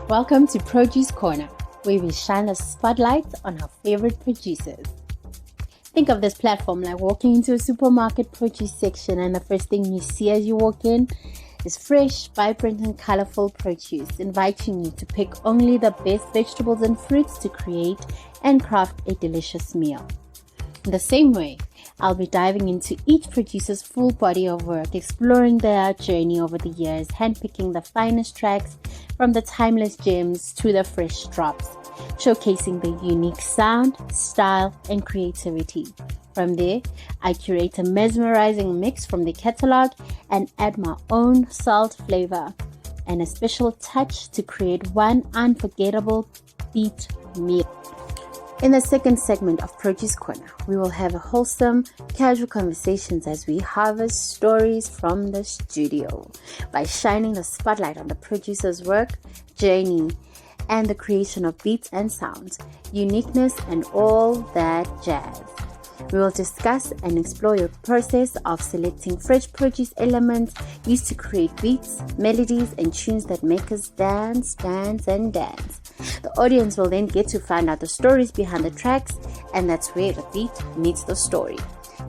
Welcome to Produce Corner, where we shine a spotlight on our favorite producers. Think of this platform like walking into a supermarket produce section, and the first thing you see as you walk in is fresh, vibrant, and colorful produce, inviting you to pick only the best vegetables and fruits to create and craft a delicious meal. In the same way, I'll be diving into each producer's full body of work, exploring their journey over the years, handpicking the finest tracks from the timeless gems to the fresh drops, showcasing the unique sound, style, and creativity. From there, I curate a mesmerizing mix from the catalog and add my own salt flavor and a special touch to create one unforgettable beet meal. In the second segment of Produce Corner, we will have wholesome, casual conversations as we harvest stories from the studio by shining the spotlight on the producer's work, journey, and the creation of beats and sounds, uniqueness, and all that jazz. We will discuss and explore your process of selecting fresh produce elements used to create beats, melodies, and tunes that make us dance, dance, and dance. The audience will then get to find out the stories behind the tracks, and that's where the beat meets the story.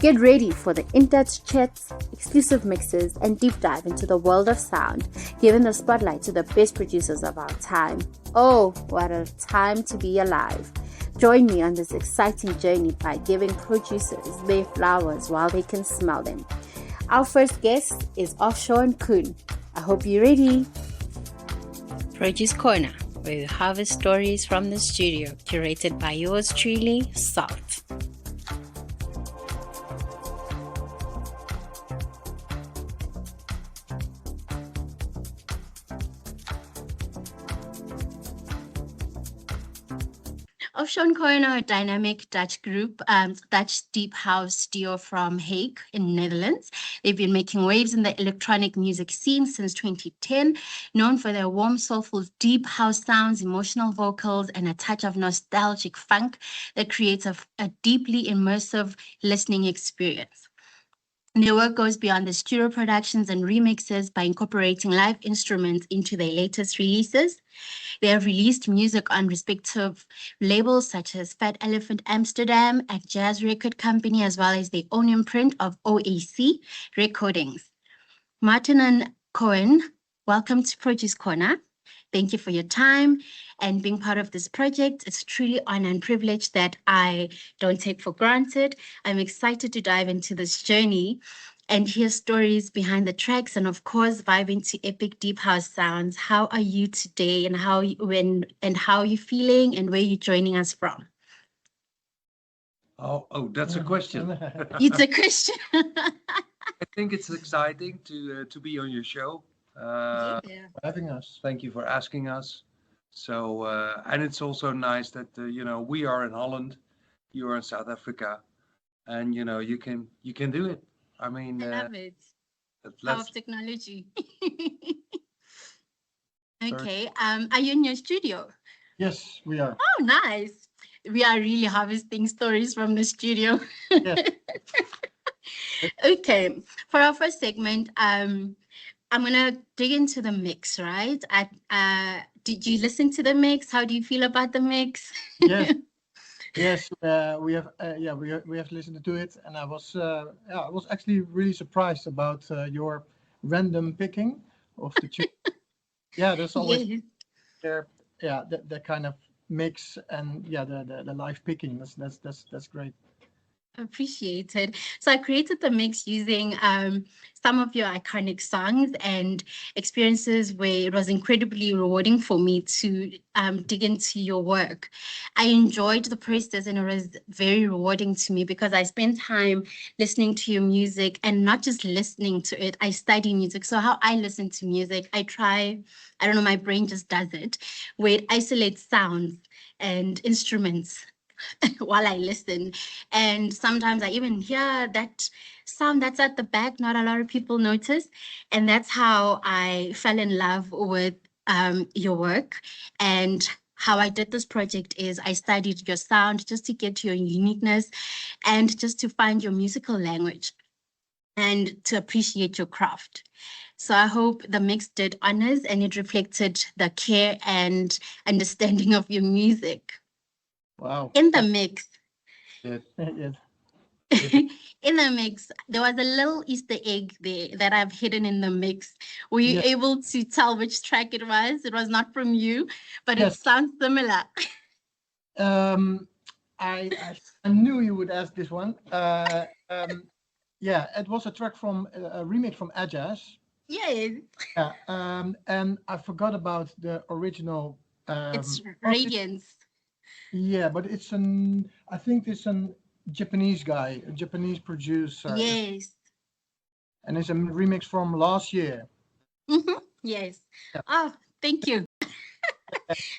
Get ready for the in-depth chats, exclusive mixes, and deep dive into the world of sound, giving the spotlight to the best producers of our time. Oh, what a time to be alive. Join me on this exciting journey by giving producers their flowers while they can smell them. Our first guest is Offshore and Coen. I hope you're ready. Produce Corner, where we harvest stories from the studio, curated by yours truly, Salt. Offshore and Coen are a dynamic Dutch group, Dutch deep house duo from Hague in Netherlands. They've been making waves in the electronic music scene since 2010, known for their warm, soulful, deep house sounds, emotional vocals, and a touch of nostalgic funk that creates a deeply immersive listening experience. Their work goes beyond the studio productions and remixes by incorporating live instruments into their latest releases. They have released music on respective labels such as Fat Elephant Amsterdam and Jazz Record Company, as well as their own imprint of OAC Recordings. Martin and Coen, welcome to Produce Corner. Thank you for your time and being part of this project. It's truly an honor and privilege that I don't take for granted. I'm excited to dive into this journey and hear stories behind the tracks, and of course, vibe into epic deep house sounds. How are you today, and how are you feeling, and where are you joining us from? Oh, that's a question. It's a question. I think it's exciting to be on your show. Yeah. For having us. Thank you for asking us. So, and it's also nice that we are in Holland, you are in South Africa, and you can do it. I mean, I love it. Power of technology. Okay. Are you in your studio? Yes, we are. Oh, nice. We are really harvesting stories from the studio. Yes. Okay. For our first segment, I'm gonna dig into the mix, right? Did you listen to the mix? How do you feel about the mix? Yes. Yes, we have listened to it, and I was actually really surprised about your random picking of the tune. Yeah, there's always Yes. there. Yeah, the kind of mix, and the live picking. That's great. Appreciated. So I created the mix using some of your iconic songs and experiences where it was incredibly rewarding for me to dig into your work. I enjoyed the process, and it was very rewarding to me because I spent time listening to your music, and not just listening to it, I study music. So how I listen to music, I don't know, my brain just does it, where it isolates sounds and instruments while I listen. And sometimes I even hear that sound that's at the back, not a lot of people notice. And that's how I fell in love with your work. And how I did this project is I studied your sound just to get your uniqueness and just to find your musical language and to appreciate your craft. So I hope the mix did honors and it reflected the care and understanding of your music. Wow. In the mix, That Yes. in the mix, there was a little Easter egg there that I've hidden in the mix. Were you Yeah. able to tell which track it was? It was not from you, but it Yes. sounds similar. I knew you would ask this one. Yeah, it was a track from a remake from Ajaz. Yes, Yeah, and I forgot about the original. it's Artist. Radiance. Yeah, but I think it's an Japanese guy, a Japanese producer, Yes. and it's a remix from last year. Yes. Yeah. Oh, thank you.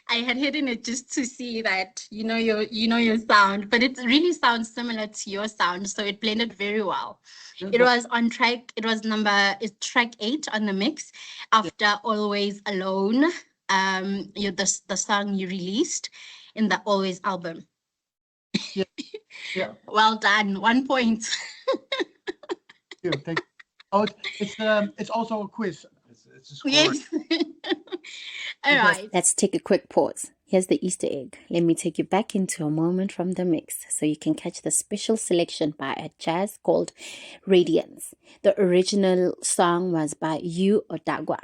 I had hidden it just to see that your sound, but it really sounds similar to your sound, so it blended very well. It That's was on track. It's track 8 on the mix. yeah, After Always Alone, the song you released in the Always album. yeah, yeah. Well done. 1 point. Thank you. Oh, it's also a quiz. it's a score. Yes. All right. Let's take a quick pause. Here's the Easter egg. Let me take you back into a moment from the mix so you can catch the special selection by a jazz called Radiance. The original song was by Yu Odagwa.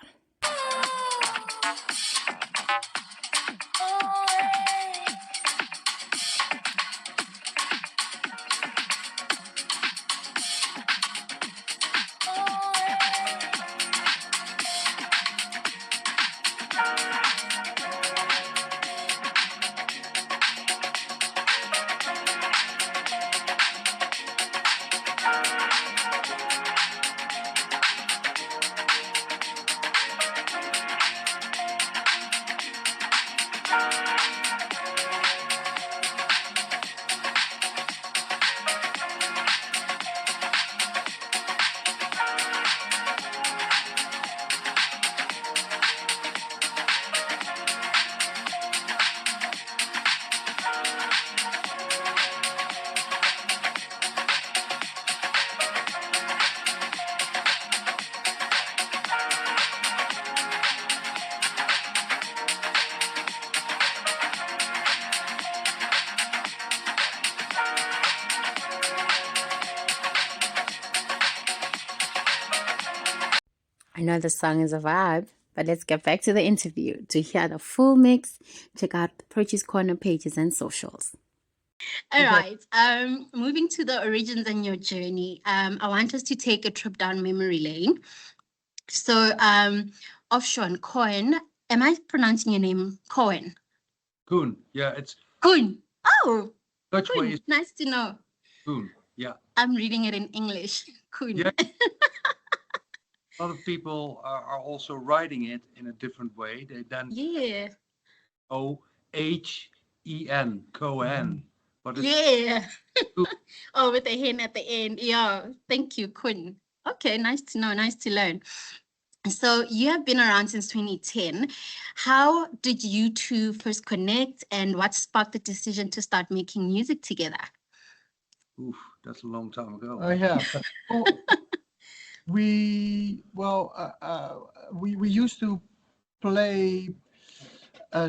I know the song is a vibe, but let's get back to the interview. To hear the full mix, check out the Purchase Corner pages and socials. All right. Moving to the origins and your journey. I want us to take a trip down memory lane. So, Offshore and Coen. Am I pronouncing your name Coen? Coen. Yeah, it's Coen. Oh, Dutch way Coen. is Nice to know. Coen. Yeah. I'm reading it in English. Coen. Yeah. A lot of people are also writing it in a different way. They then Yeah. Cohen, Cohen. But it's Yeah. Coen. Oh, with the hen at the end. Yeah. Thank you, Coen. Okay, nice to know. Nice to learn. So you have been around since 2010. How did you two first connect, and what sparked the decision to start making music together? Oof, that's a long time ago. Oh yeah. We used to play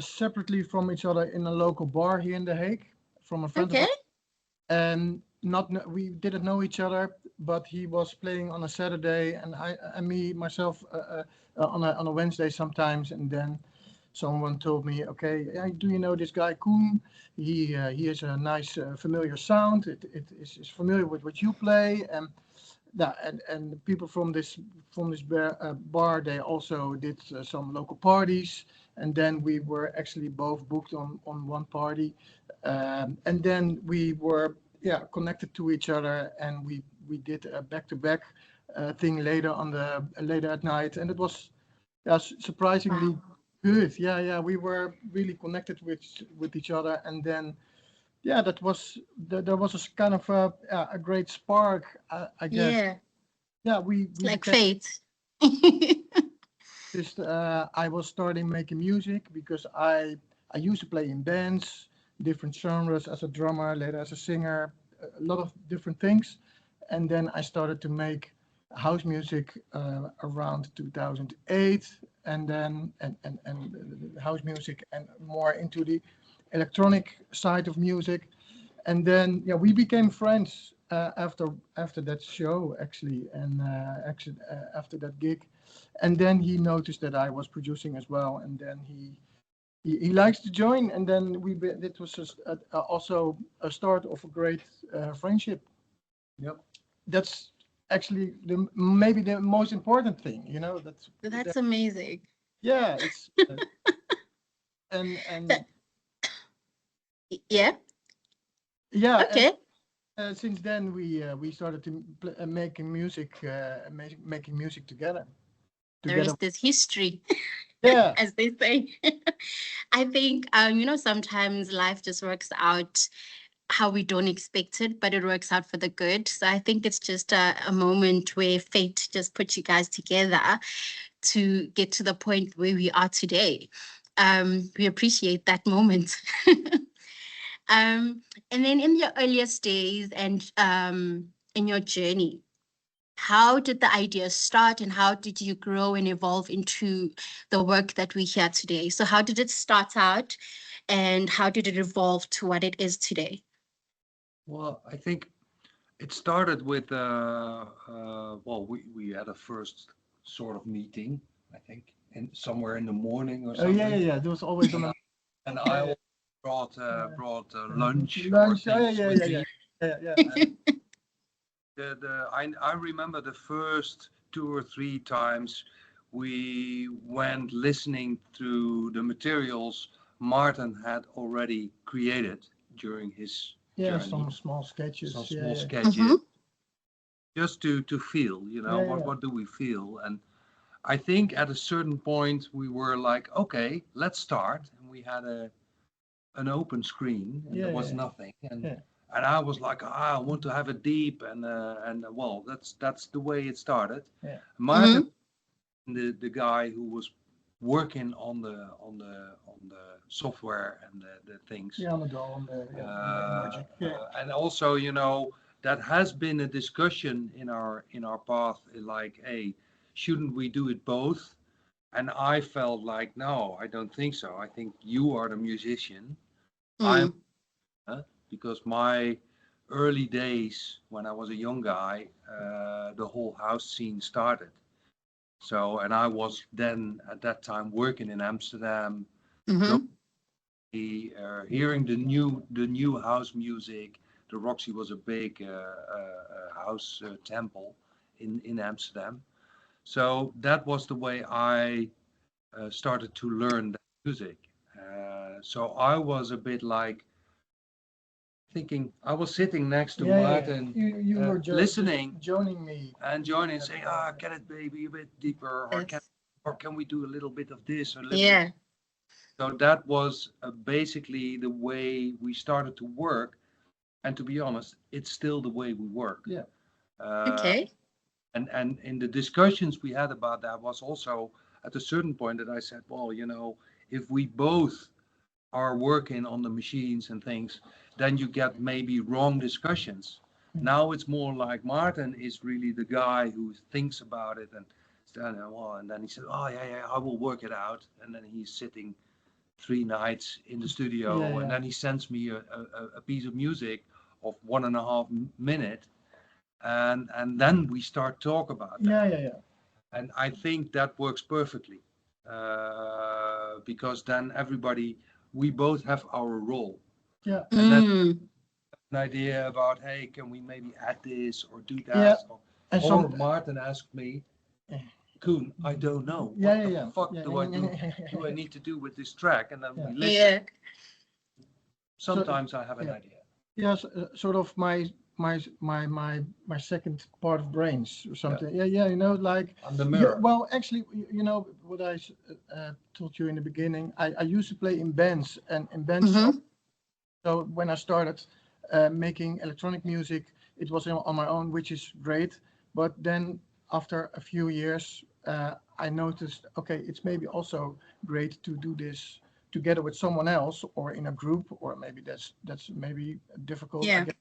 separately from each other in a local bar here in The Hague from a friend of Okay. ours. And we didn't know each other, but he was playing on a Saturday, and myself on a Wednesday sometimes. And then someone told me, "Okay, do you know this guy Coen? He has a nice familiar sound. It is familiar with what you play." And the people from this bar, they also did some local parties, and then we were actually both booked on one party, and then we were connected to each other, and we did a back-to-back thing later at night, and it was surprisingly Wow. good. We were really connected with each other, and then there was a kind of a great spark, I guess. Yeah. We Like became fate. just I was starting making music because I used to play in bands, different genres, as a drummer, later as a singer, a lot of different things, and then I started to make house music around 2008, and then and house music and more into the electronic side of music. And then yeah, we became friends after that show actually, and after that gig. And then he noticed that I was producing as well, and then he likes to join, and then it was just also a start of a great friendship. Yep. That's actually maybe the most important thing, That's amazing. yeah, it's and So- yeah. yeah, Okay. and since then we started to making music together. There is this history, Yeah, as they say. I think, sometimes life just works out how we don't expect it, but it works out for the good. So I think it's just a moment where fate just put you guys together to get to the point where we are today. We appreciate that moment. And then in your earliest days and in your journey, how did the idea start and how did you grow and evolve into the work that we hear today? So how did it start out and how did it evolve to what it is today? Well, I think it started with well, we had a first sort of meeting, I think, in somewhere in the morning or oh yeah, something. there was always on a And I always brought lunch or lunch. Oh things yeah, with yeah, me. yeah. And I remember the first 2 or 3 times we went listening to the materials Martin had already created during his Yeah, journey, some small sketches. some Yeah, small yeah. sketches, just to feel, Yeah, what yeah. what do we feel? And I think at a certain point we were like, okay, let's start. And we had an open screen and Yeah, there was yeah, nothing. And yeah. I was like, I want to have it deep, and well, that's the way it started. Yeah. Martin, the guy who was working on the software and the things, Yeah, on the doll, on the Logic. Yeah. and also, that has been a discussion in our path, like, hey, shouldn't we do it both? And I felt like, no, I don't think so. I think you are the musician. I'm Mm. because my early days when I was a young guy, the whole house scene started. So, and I was then at that time working in Amsterdam, go, Mm-hmm. hearing the new house music. The Roxy was a big house temple in Amsterdam. So that was the way I started to learn that music. So I was a bit like thinking, I was sitting next to Yeah, yeah, yeah. Martin, You were just listening joining me. and joining and saying, get it, baby, a bit deeper, Yes. or can we do a little bit of this or a little bit. Yeah. So that was basically the way we started to work. And to be honest, it's still the way we work. Yeah. Uh, Okay. and in the discussions we had about that was also at a certain point that I said, well, if we both are working on the machines and things, then you get maybe wrong discussions. Now it's more like Martin is really the guy who thinks about it and then he said, oh yeah, I will work it out. And then he's sitting 3 nights in the studio, Yeah, and yeah. then he sends me a piece of music of 1.5 minute, and then we start talk about that. Yeah. And I think that works perfectly, because then we both have our role. Yeah. And then Mm. an idea about, hey, can we maybe add this or do that? Yeah. And Or some. Martin asked me, Yeah. Koen, I don't know. Yeah, What the yeah. fuck Yeah, do I need to do with this track? And then Yeah. we listen. Yeah. So Sometimes I have an yeah. idea. Yes, sort of my second part of brains or something. Yeah. Like I'm the yeah. mirror. Well, actually, what I told you in the beginning. I used to play in bands and in bands. Mm-hmm. So when I started making electronic music, it was on my own, which is great. But then after a few years, I noticed, okay, it's maybe also great to do this together with someone else or in a group, or maybe that's maybe difficult. I Yeah. guess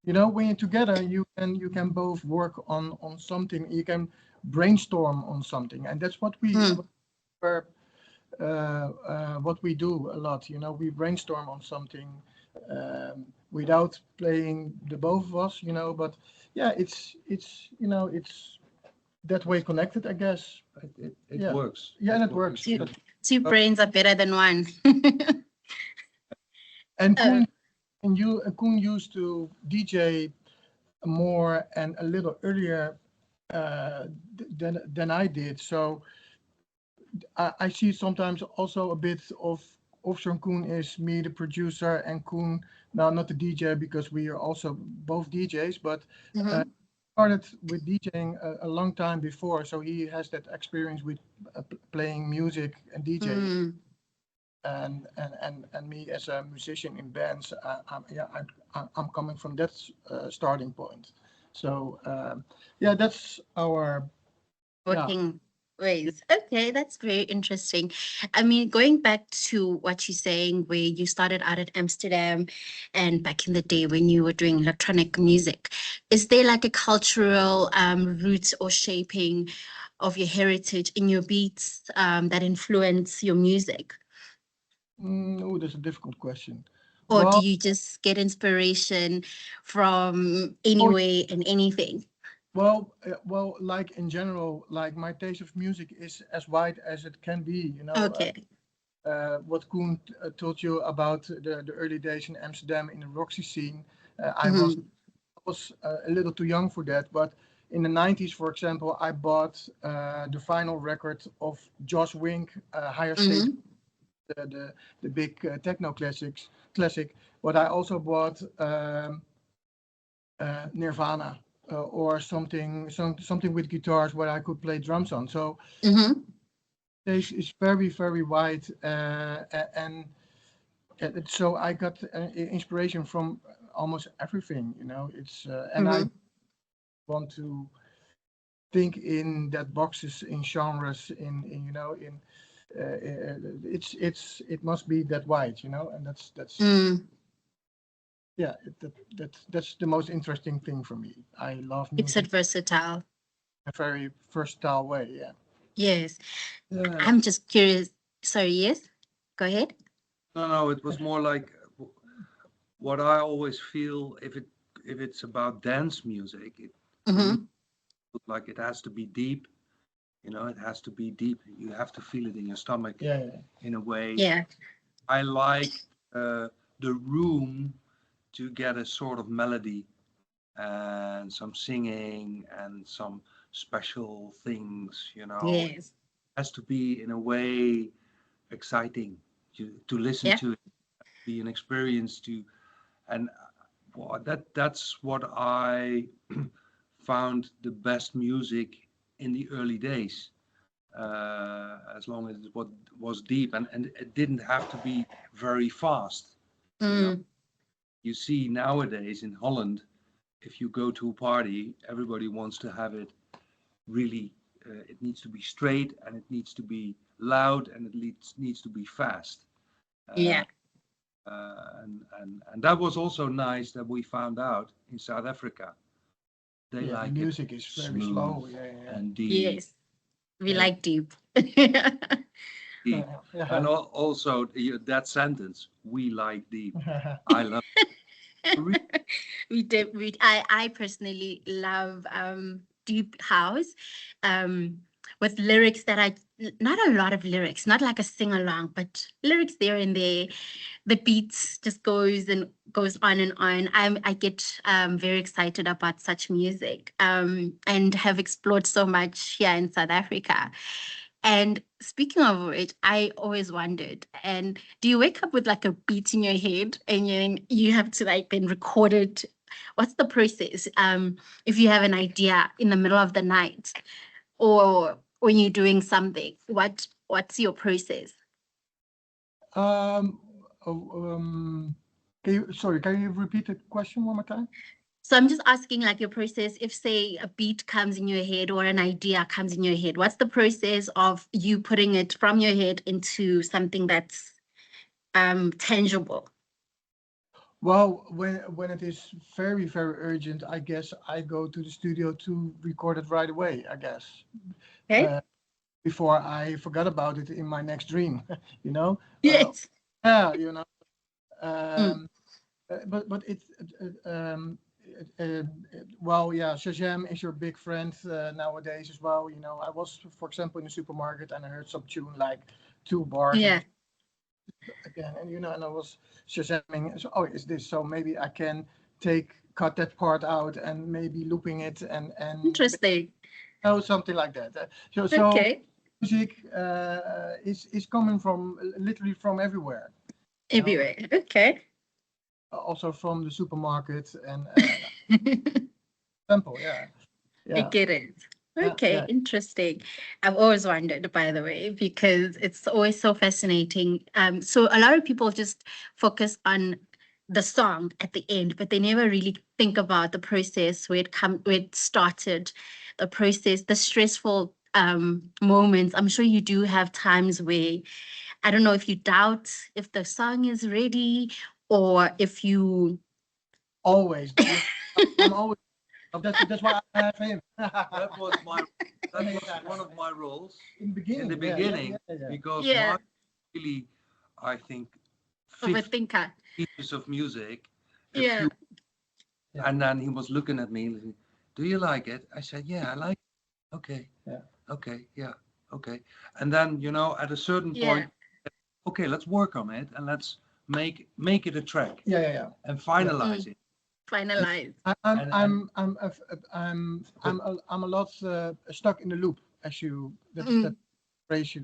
You know, when you're together, you can both work on something. You can brainstorm on something, and that's what we're, what we do a lot. You know, we brainstorm on something without playing the both of us. You know, but yeah, it's you know it's that way connected, I guess. It Yeah. works. Yeah, and it works. Two, But- two brains are better than one. And Uh, Koen used to DJ more and a little earlier than I did. So I see sometimes also a bit of Offshore. Koen is me, the producer, and Koen, now not the DJ because we are also both DJs, but mhm. started with DJing a long time before. So he has that experience with playing music and DJing. Mm. And me as a musician in bands, I'm coming from that starting point. So yeah, that's our Working ways. Okay, that's very interesting. I mean, going back to what you're saying, where you started out at Amsterdam and back in the day when you were doing electronic music, is there like a cultural root or shaping of your heritage in your beats that influence your music? oh, that's a difficult question. Or do Well, you just get inspiration from oh, anywhere and anything? well, like in general, like my taste of music is as wide as it can be. You know, Okay. what Koen told you about the early days in Amsterdam in the Roxy scene. I Mhm. was a little too young for that, but in the 90s, for example, I bought the final record of Josh Wink, Higher State, Mhm. the big techno classic. But I also bought Nirvana or something with guitars where I could play drums on. So Mhm. taste is very wide, and so I got inspiration from almost everything. You know, it's and I Mhm. want to think in that boxes, in genres, in you know, in it must be that wide, you know, and that's Mm. yeah, that's the most interesting thing for me. I love It's music a versatile. in a very versatile way. Yeah. Yes. Yeah. I'm just curious. Sorry, yes. Go ahead. No, it was more like what I always feel if it's about dance music, for me, Mm-hmm. like it has to be deep. You know, it has to be deep. You have to feel it in your stomach Yeah. in a way. Yeah. I like the room to get a sort of melody and some singing and some special things. You know, it Yes. has to be in a way exciting to listen Yeah. to it, be an experience to, and well, that's what I found the best music in the early days. As long as it was deep and it didn't have to be very fast. You know, Mm. you see nowadays in Holland, if you go to a party, everybody wants to have it really. It needs to be straight and it needs to be loud and it needs to be fast. Uh, Yeah. and that was also nice that we found out in South Africa. They Yeah, the like it music is very smooth slow. Yeah. and deep. Yes. We And like deep. deep. And Yeah. also that sentence, we like deep. I love it. I personally love deep house with lyrics that I not a lot of lyrics, not like a sing along, but lyrics there and there. The beats just goes on and on. I get very excited about such music and have explored so much here in South Africa. And speaking of which, I always wondered, and do you wake up with like a beat in your head and you have to like then record it? What's the process? If you have an idea in the middle of the night or when you're doing something, what's your process? um, oh, can you repeat the question one more time? So I'm just asking like your process, if say a beat comes in your head or an idea comes in your head, what's the process of you putting it from your head into something that's tangible? Well, when it is very very urgent, I guess I go to the studio to record it right away. I guess Okay. uh, before I forgot about it in my next dream. you know, uh, Yes. yeah, Mm. Um, but it's well, yeah. Shazam is your big friend nowadays as well. I was, for example, in the supermarket and I heard some tune like two bars and Yeah. was again, and and I was Shazamming. So, oh, is this? So maybe I can cut that part out and maybe looping it and Interesting. something like that. So Okay. music is coming from literally from everywhere. You know, Everywhere. Okay. also from the supermarket and I temple. Yeah, yeah, get it. Okay, yeah. interesting. I've always wondered, by the way, because it's always so fascinating. So a lot of people just focus on the song at the end, but they never really think about the process where it started, the process, the stressful moments. I'm sure you do have times where I don't know if you doubt if the song is ready or if you Always. I'm always. That's why I have him. That was my that was one Exactly. of my roles In the in the beginning, yeah, yeah, beginning yeah, yeah. because yeah, Mark really, I think, 50 overthinker. pieces of music, a Yeah. few, Yeah, and then he was looking at me. And he, do you like it? I said, yeah, I like it. Okay, yeah, okay, yeah, okay. And then at a certain Yeah. point, okay, let's work on it and let's make it a track yeah, yeah, yeah. and Yeah. finalize Mm. it. And Finalize. and I'm a lot stuck in the loop, as you that Mm. phrase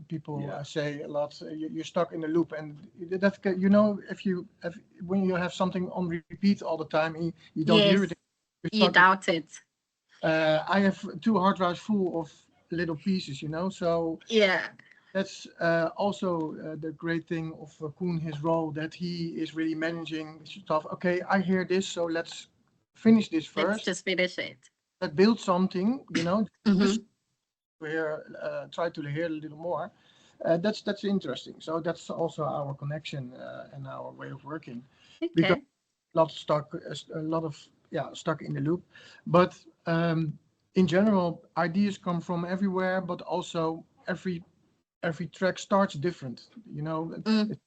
people yeah, say a lot. You're stuck in the loop, and if when you have something on repeat all the time, you don't hear it. Yes. You're You stuck. doubt it. I have two hard drives full of little pieces, so Yeah. that's also the great thing of Koen, his role, that he is really managing stuff. Okay, I hear this, so let's finish this Let's first. just finish it. Let's build something, just Mm-hmm. to hear, try to hear a little more. That's interesting. So that's also our connection and our way of working, because Okay. a lot of stuck in the loop. But in general, ideas come from everywhere, but also every track starts different. Mm. It's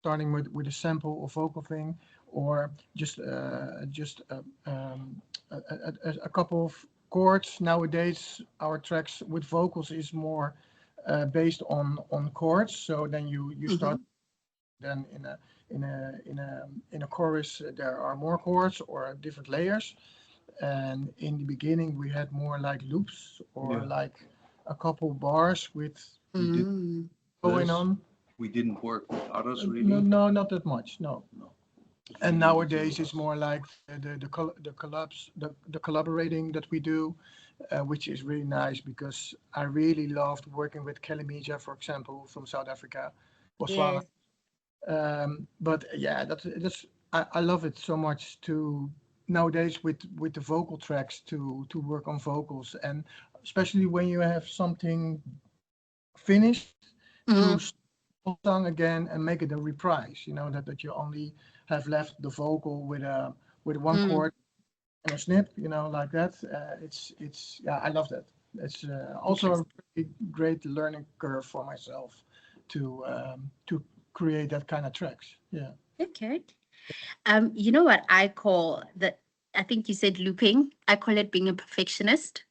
starting with a sample or vocal thing, or just a couple of chords. Nowadays, our tracks with vocals is more based on chords. So then you Mm-hmm. start then in a chorus. There are more chords or different layers. And in the beginning, we had more like loops or yeah, like a couple bars with we did Mm. going this. on. We didn't work with others No, really. no, not that much. No. No, it's And really the two nowadays of it's us. more like the collaborating that we do, which is really nice because I really loved working with Kalamija, for example, from South Africa, Botswana. Yes. But yeah, that's I love it so much to nowadays with the vocal tracks to work on vocals, and especially when you have something finished to Mm. song again and make it a reprise. That you only have left the vocal with one Mm. chord and a snip. Like that. It's yeah, I love that. It's also a Interesting. really great learning curve for myself to create that kind of tracks. Yeah. Okay. You know what I call the I think you said looping. I call it being a perfectionist.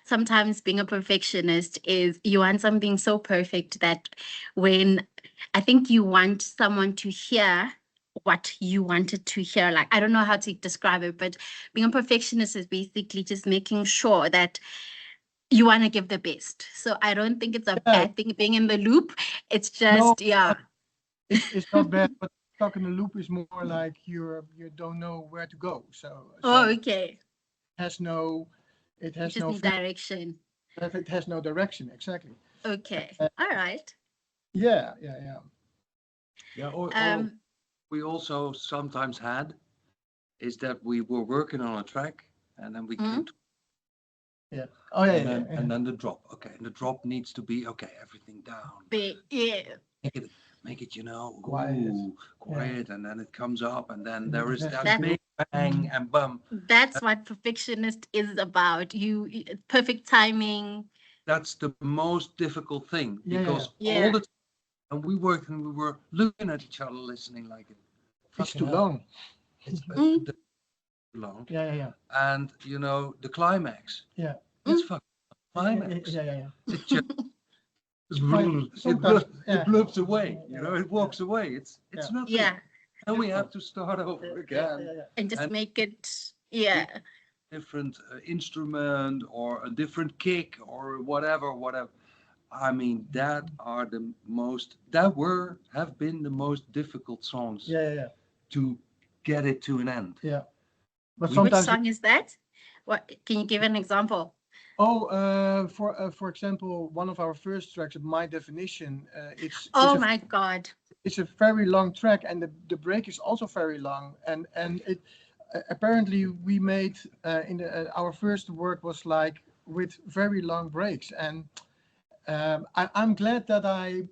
Sometimes being a perfectionist is you want something so perfect that when I think you want someone to hear what you wanted to hear. Like, I don't know how to describe it, but being a perfectionist is basically just making sure that you want to give the best. So I don't think it's a Yeah. bad thing being in the loop. It's No, just, yeah. it's not bad, but stuck in the loop is more like you don't know where to go. So Oh, okay. has no it You has just no need direction. it has no direction exactly. Okay. Uh, All right. yeah, yeah, yeah. Yeah, or Um, we also sometimes had is that we were working on a track and then we came mm, to Yeah. Oh yeah, and yeah, then yeah. and then the drop. Okay, and the drop needs to be okay, everything down. yeah. Make it make it, Quiet. quiet, and then it comes up, and then there is It has to that be- big bang and bum. That's what perfectionist is about. Perfect timing. That's the most difficult thing Yeah, because yeah. all the time, and we worked and we were looking at each other, listening like it. It's Fucking too hell, long. it's Mm. too long. Yeah. And the climax. Yeah. It's Mm. fucking climax. Yeah. It just Fine. it Sometimes, blurps away. It walks away. It's Yeah. nothing. Yeah. And we have to start over again. And just And make it, yeah. different instrument or a different kick or whatever. I mean, have been the most difficult songs Yeah. to get it to an end. Yeah. But We- Which sometimes. song is that? What can you give an example? For example, one of our first tracks, My Definition, Oh my God. it's a very long track, and the break is also very long, and it apparently we made our first work was like with very long breaks, and I'm glad that I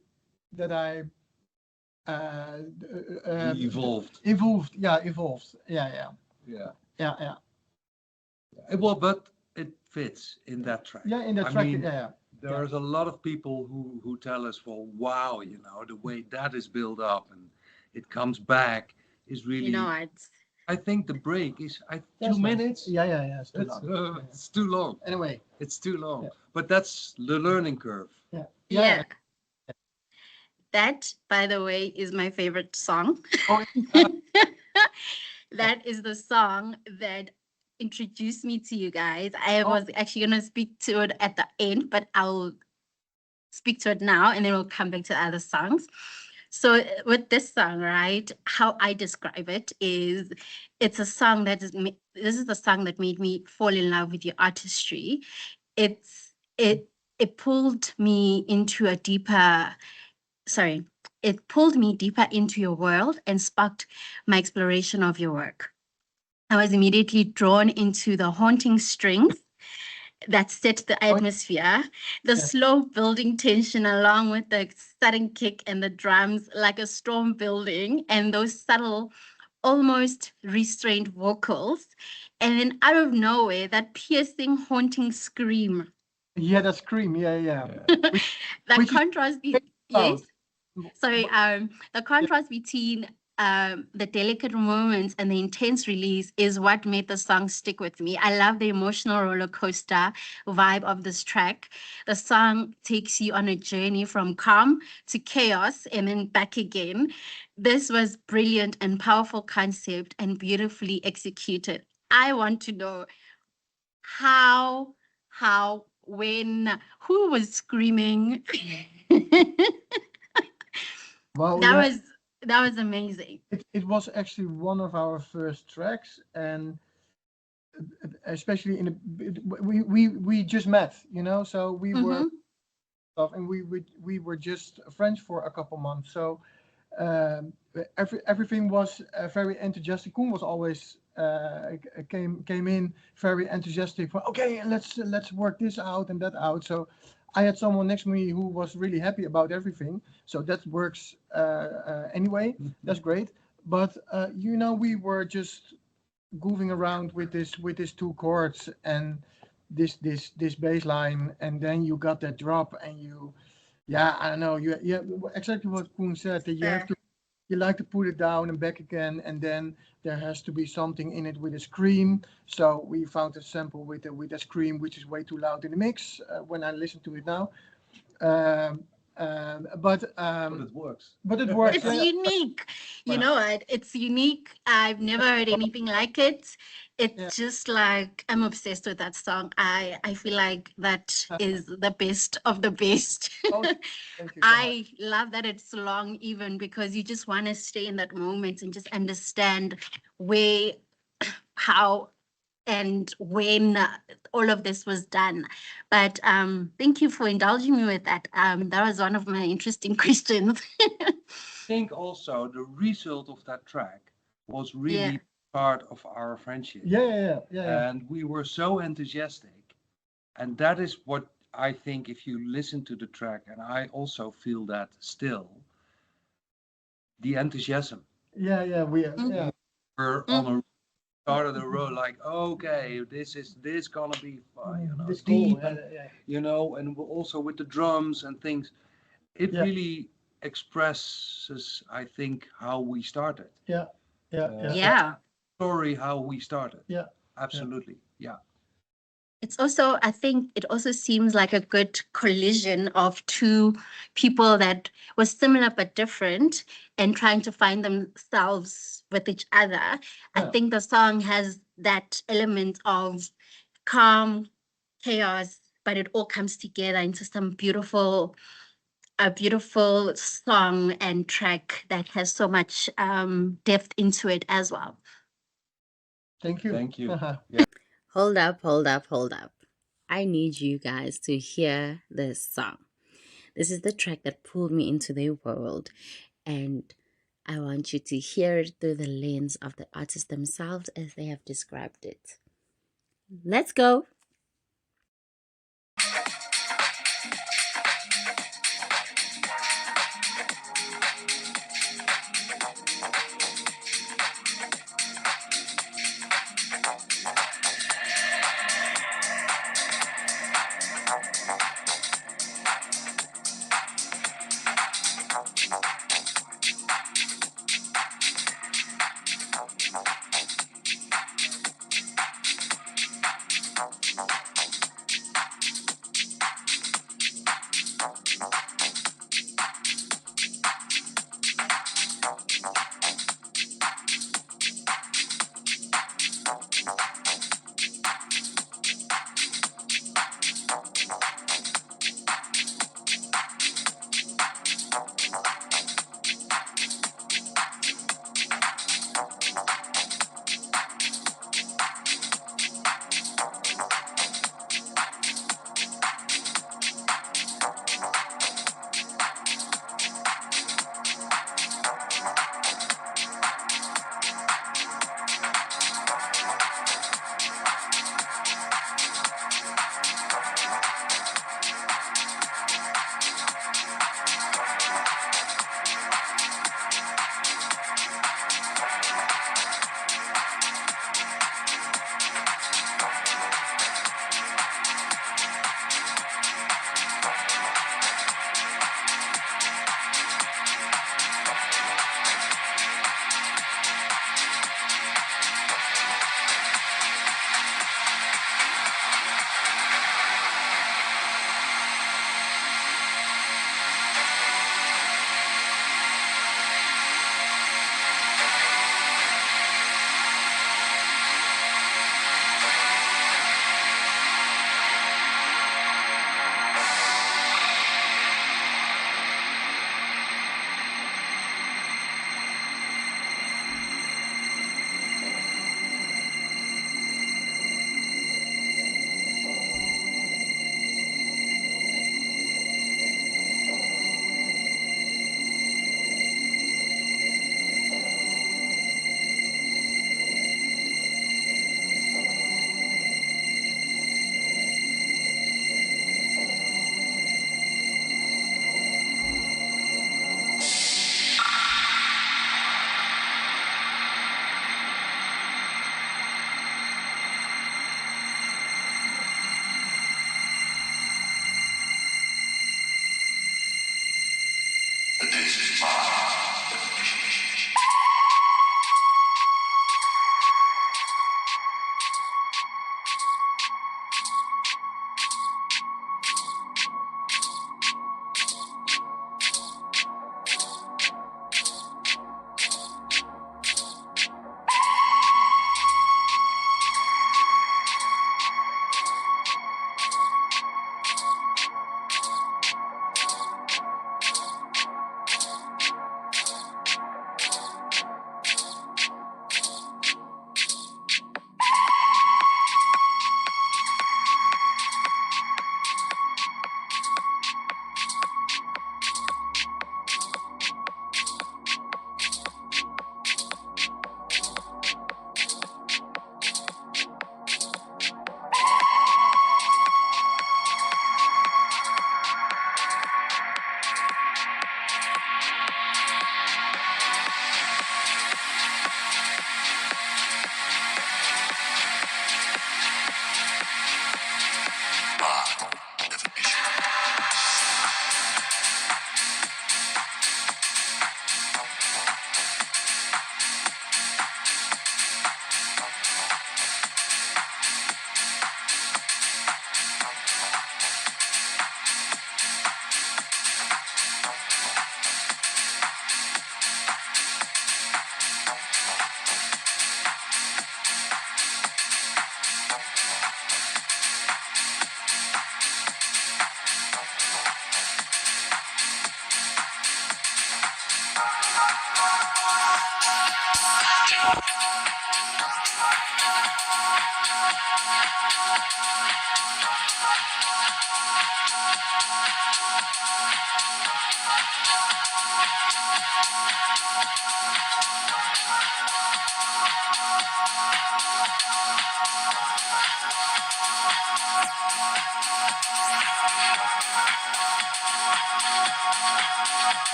Evolved. evolved. Yeah. Well, but it fits in that track. Yeah, in the I track. mean, Yeah. There's a lot of people who tell us, well, wow, the way that is built up and it comes back is really. It's I think the break is That's 2 nice. minutes. Yeah. It's too long. It's too long. Anyway. It's too long. Yeah. But that's the learning curve. yeah. That, by the way, is my favorite song. Oh, That is the song that introduced me to you guys. I was actually going to speak to it at the end, but I'll speak to it now and then we'll come back to the other songs. So with this song, right, how I describe it is it's a song this is the song that made me fall in love with your artistry. It pulled me into it pulled me deeper into your world and sparked my exploration of your work. I was immediately drawn into the haunting strings that set the atmosphere, the slow building tension along with the sudden kick and the drums like a storm building, and those subtle, almost restrained vocals. And then out of nowhere, that piercing, haunting scream. Yeah, that scream. Yeah. The Which is contrast, yes. Sorry, the contrast between the delicate moments and the intense release is what made the song stick with me. I love the emotional roller coaster vibe of this track. The song takes you on a journey from calm to chaos and then back again. This was brilliant and powerful concept and beautifully executed. I want to know how, when, who was screaming? Well, that was amazing. It was actually one of our first tracks, and especially we just met, so we were stuff, and we were just friends for a couple months. So everything was very enthusiastic. Coen was always came in very enthusiastic for okay, let's work this out and that out. So I had someone next to me who was really happy about everything. So that works anyway. That's great. But we were just goofing around with this two chords and this bass line, and then you got that drop, and I don't know, exactly what Koen said, that you like to put it down and back again, and then there has to be something in it with a scream. So we found a sample with a scream, which is way too loud in the mix when I listen to it now. But it works. It's unique. You know what? It's unique. I've never heard anything like it. It's just like I'm obsessed with that song. I feel like that is the best of the best. Thank you. I love that it's long, even because you just want to stay in that moment and just understand where, how, and when all of this was done. But thank you for indulging me with that. That was one of my interesting questions. I think also the result of that track was really part of our friendship. Yeah. And we were so enthusiastic. And that is what I think, if you listen to the track, and I also feel that still, the enthusiasm. Yeah, yeah. We're on a start of the road, like, okay, this gonna be This deep, cool. and and also with the drums and things, it Yeah. really expresses, I think, how we started. Yeah. Yeah. Story how we started. Yeah. Absolutely. Yeah. It's also, I think it also seems like a good collision of two people that were similar but different and trying to find themselves with each other. I Yeah. think the song has that element of calm, chaos, but it all comes together into a beautiful song and track that has so much depth into it as well. Thank you. Thank you. Hold up, hold up, hold up. I need you guys to hear this song. This is the track that pulled me into their world, and I want you to hear it through the lens of the artists themselves as they have described it. Let's go.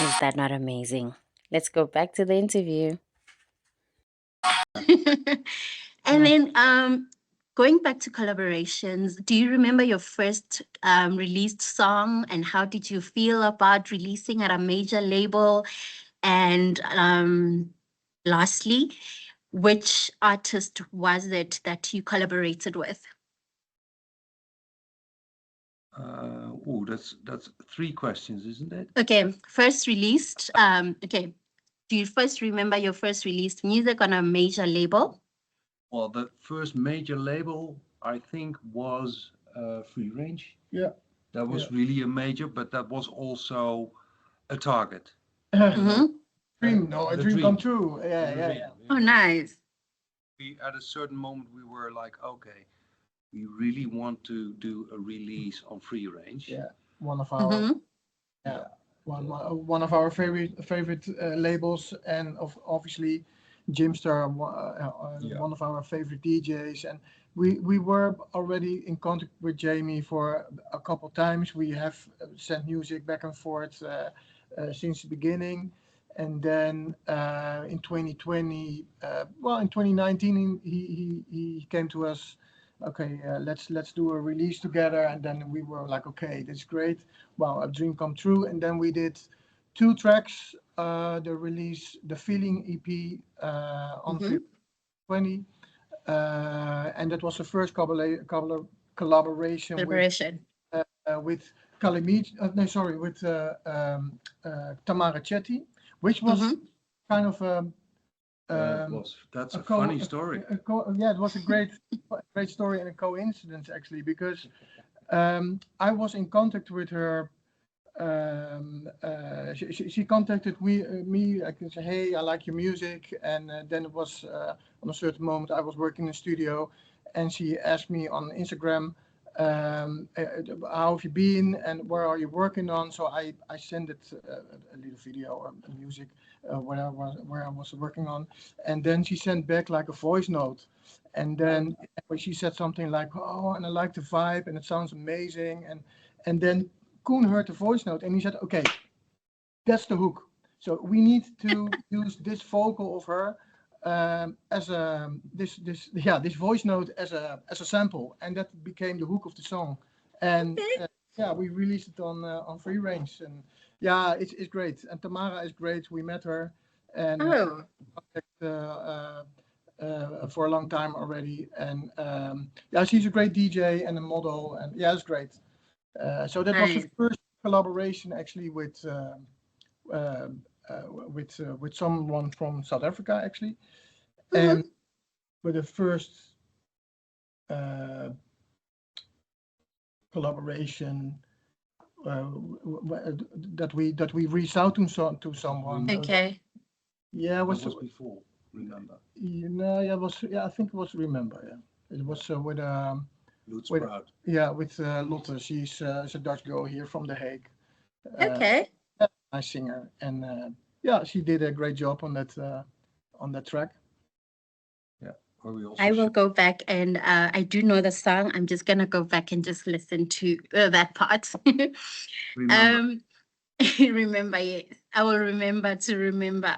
Is that not amazing? Let's go back to the interview. And then going back to collaborations, do you remember your first released song, and how did you feel about releasing at a major label? And lastly, which artist was it that you collaborated with? That's three questions, isn't it? Okay, first released. Okay, do you first remember your first released music on a major label? Well, the first major label I think was Free Range. Yeah. That was Yeah. really a major, but that was also a target. Dream, no, a The dream dream. come true. Yeah, The yeah, dream, yeah. Oh, nice. We at a certain moment we were like, okay, we really want to do a release on Free Range. Yeah, one of our Yeah. one of our favorite labels, and obviously Jimster, Yeah. one of our favorite DJs, and we were already in contact with Jamie for a couple times. We have sent music back and forth since the beginning, and then in 2020, in 2019, he came to us. Okay, let's do a release together, and then we were like, okay, that's great. Wow, a dream come true. And then we did 2 tracks, the Feeling EP on February 20, and that was the first collaboration with Tamara Chetty, which was kind of that's a funny story. It was a great story and a coincidence actually, because I was in contact with her. She contacted me. I can say, hey, I like your music, and then it was on a certain moment I was working in the studio, and she asked me on Instagram, how have you been and where are you working on? So I sent it a little video or music where I was working on, and then she sent back like a voice note, and then she said something like, oh, and I like the vibe and it sounds amazing, and then Coen heard the voice note and he said, okay, that's the hook. So we need to use this vocal of her as this voice note as a sample, and that became the hook of the song. And we released it on Free Range, and it's great. And Tamara is great. We met her and for a long time already, and she's a great DJ and a model, and it's great. So that was the first collaboration actually with someone from South Africa actually, and with the first collaboration that we reached out to someone. Okay. Yeah, it was before. Remember? I think it was Remember. Yeah, it was with Lutz Proud. Yeah, with Lotte. She's a Dutch girl here from The Hague. Okay. Nice singer, and she did a great job on that track. Yeah, where we also. I will go back, and I do know the song. I'm just gonna go back and just listen to that part. Remember. Remember, yes. I will remember to remember.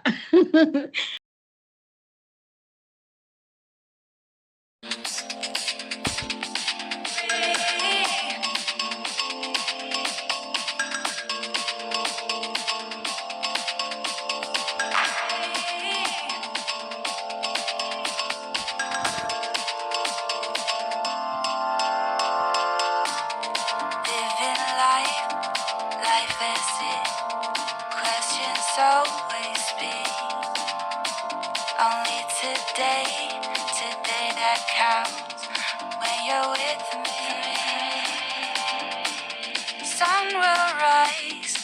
Life as it, questions always be. Only today that counts when you're with me. Sun will rise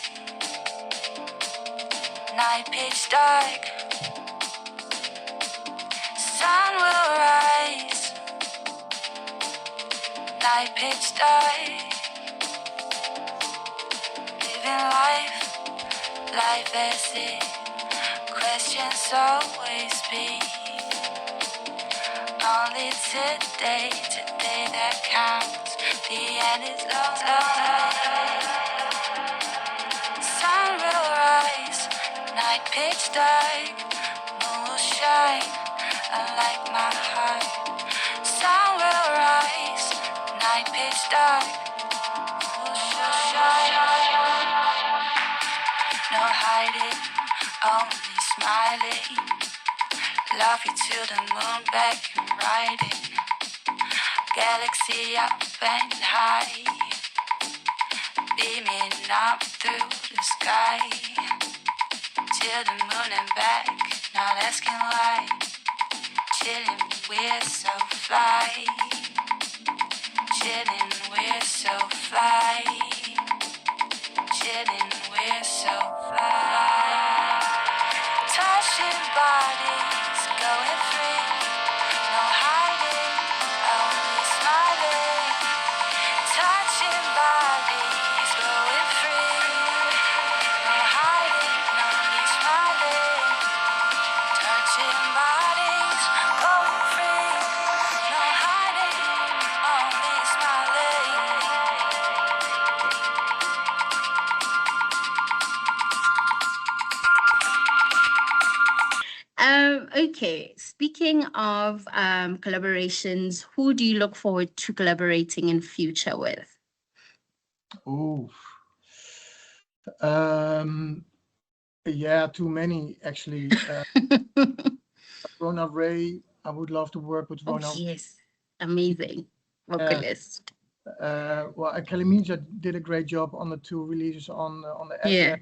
night pitch dark. Sun will rise, night pitch dark. Living life as it. Questions always be. Only today that counts. The end is long. Sun will rise, night pitch dark. Moon will shine, unlike my heart. Sun will rise, night pitch dark. Moon will shine. No hiding, only smiling. Love you till the moon back and riding. Galaxy up and high, beaming up through the sky. Till the moon and back, not asking why. Chilling, we're so fly. Chilling, we're so fly. Chilling, we're so fly. Touching bodies, going free. No hiding, only smiling. Touching bodies, going free. No hiding, only smiling. Touching bodies, going free. No hiding, only smiling. Okay, speaking of collaborations, who do you look forward to collaborating in future with? Oh, yeah, too many actually. Rona Ray, I would love to work with Oh, Rona. yes, amazing vocalist. Well, Kalimija did a great job on the two releases on the Yeah.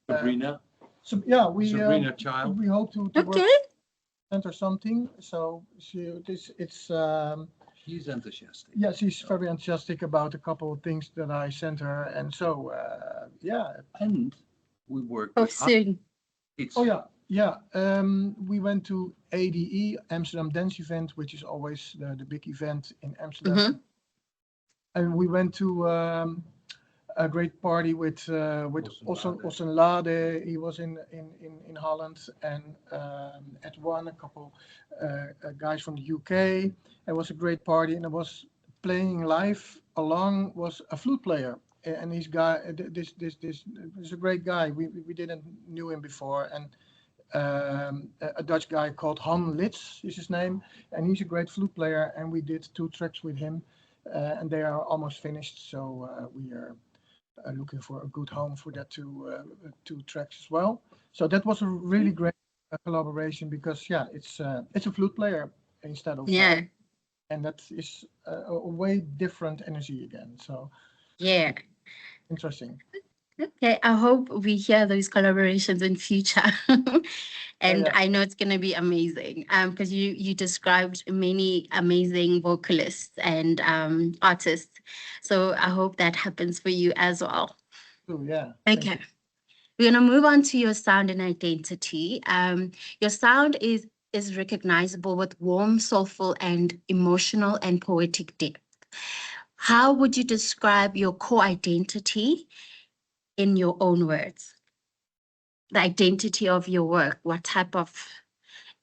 Sabrina, So yeah, we Sabrina Child. we hope to work Okay. or something. So it's She's enthusiastic. yeah, she's very enthusiastic about a couple of things that I sent her, and so yeah. And we work Oh, with soon. It's Oh yeah. We went to ADE, Amsterdam Dance Event, which is always the big event in Amsterdam, Mhm. and we went to a great party with Ossen Lade. He was in Holland, and at one a couple guys from the UK. It was a great party, and it was playing live along was a flute player, and this guy, this is a great guy. We didn't knew him before, and a Dutch guy called Han Litz is his name, and he's a great flute player. And we did 2 tracks with him, and they are almost finished. So we are looking for a good home for that 2 tracks as well. So that was a really great collaboration because yeah, it's a flute player instead of Yeah. and that is a way different energy again. So Yeah. interesting. Okay, I hope we hear those collaborations in future. And yeah. I know it's gonna be amazing. Because you described many amazing vocalists and artists. So I hope that happens for you as well. So yeah. Thank Okay. We're gonna move on to your sound and identity. Your sound is recognizable with warm, soulful, and emotional and poetic depth. How would you describe your core identity in your own words? The identity of your work, what type of,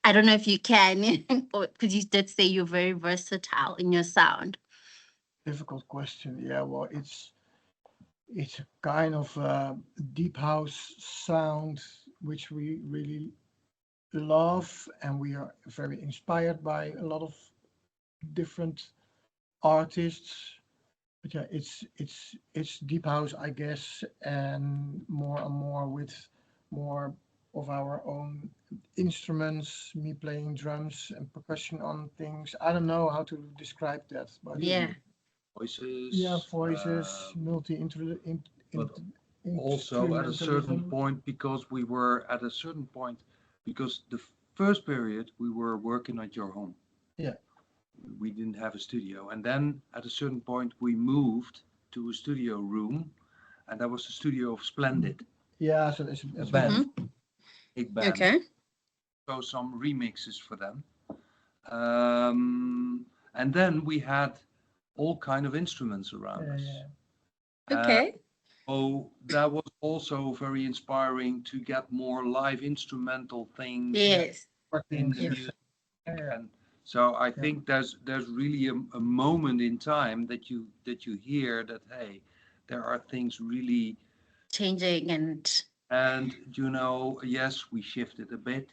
I don't know if you can, because you did say you're very versatile in your sound. Difficult question. Yeah, well, it's a kind of deep house sound which we really love, and we are very inspired by a lot of different artists. But yeah, it's deep house, I guess, and more with more of our own instruments, me playing drums and percussion on things. I don't know how to describe that, but Yeah. voices. yeah, voices, multi But also at a certain point, because we were at a certain point, because the first period we were working at your home. Yeah. We didn't have a studio, and then at a certain point we moved to a studio room, and that was the studio of Splendid, Yeah, so a band. big band. Okay. So some remixes for them. And then we had all kind of instruments around us. Okay. So that was also very inspiring to get more live instrumental things Yes. in the Yes. music. And so I think there's really a moment in time that you hear that, hey, there are things really, Changing, and yes, we shifted a bit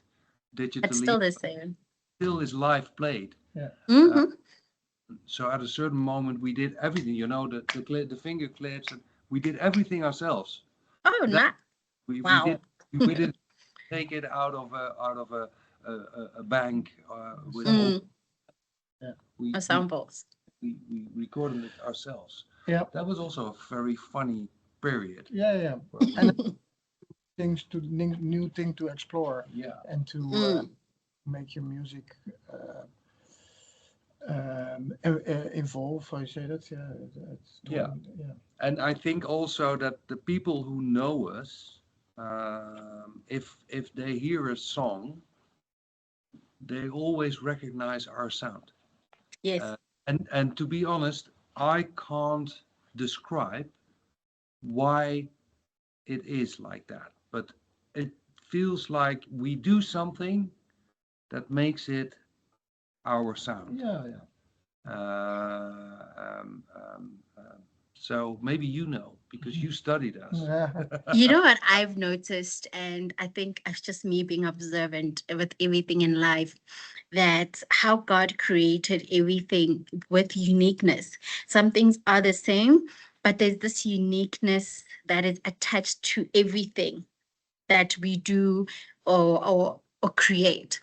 it's digitally, still the same. still is live played. Yeah. Mm-hmm. So at a certain moment we did everything, the finger clips, and we did everything ourselves. Oh, That- not we wow. didn't take it out of a bank with a whole. Mm, We, a we samples. we recorded it ourselves. Yeah. That was also a very funny period. Yeah. And new thing to explore Yeah. and to Mm. make your music evolve. I say that. Yeah. And I think also that the people who know us, if they hear a song, they always recognize our sound. Yes. And to be honest, I can't describe why it is like that, but it feels like we do something that makes it our sound. Yeah. So maybe because you studied us. You know what I've noticed, and I think it's just me being observant with everything in life, that how God created everything with uniqueness. Some things are the same, but there's this uniqueness that is attached to everything that we do or create.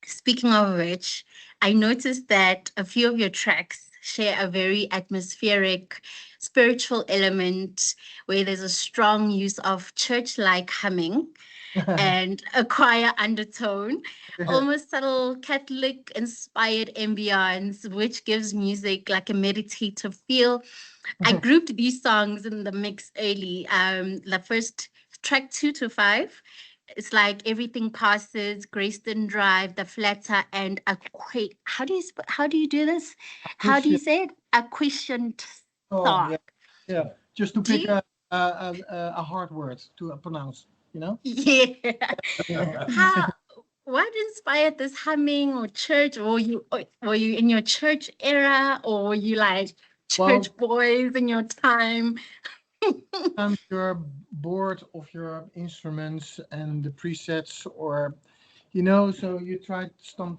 Speaking of which, I noticed that a few of your tracks share a very atmospheric, spiritual element where there's a strong use of church like humming and a choir undertone, almost subtle Catholic inspired ambience, which gives music like a meditative feel. I grouped these songs in the mix early. The first track 2 to 5, it's like Everything Passes, Greyston Drive, The Flatter, and how do you do this? How do you say it? A questioned song. Yeah. Just to Do pick you? a hard word to pronounce. Yeah. How? What inspired this humming or church? Were you in your church era, or were you like church boys in your time? Sometimes you're bored of your instruments and the presets, or so you try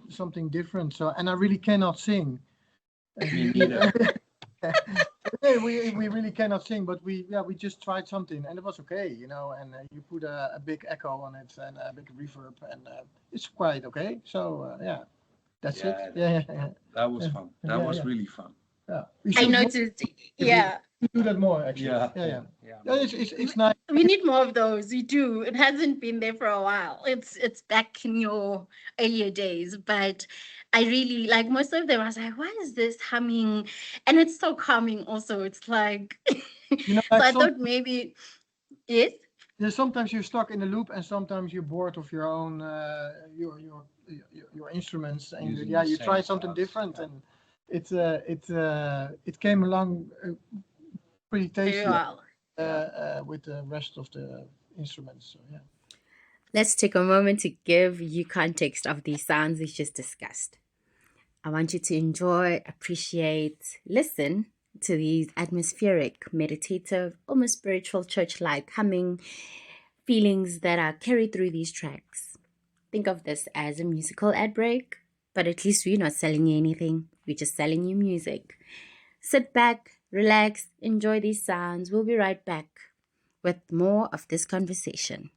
something different. And I really cannot sing. Me neither. We really cannot sing, but we just tried something and it was okay, and you put a big echo on it and a big reverb, and it's quite okay. So that's it. Yeah. That was fun. That was really fun. Yeah. I noticed. Yeah. We do that more actually. Yeah. It's nice. We need more of those. We do. It hasn't been there for a while. It's back in your earlier days, but I really like most of them. I was like, why is this humming? And it's so calming. Also, it's like. So I thought maybe yes. Sometimes you're stuck in a loop, and sometimes you're bored of your own your instruments, and you try something different, and it came along pretty tasty with the rest of the instruments. So Let's take a moment to give you context of these sounds we just discussed. I want you to enjoy, appreciate, listen to these atmospheric, meditative, almost spiritual church-like humming feelings that are carried through these tracks. Think of this as a musical ad break, but at least we're not selling you anything. We're just selling you music. Sit back, relax, enjoy these sounds. We'll be right back with more of this conversation.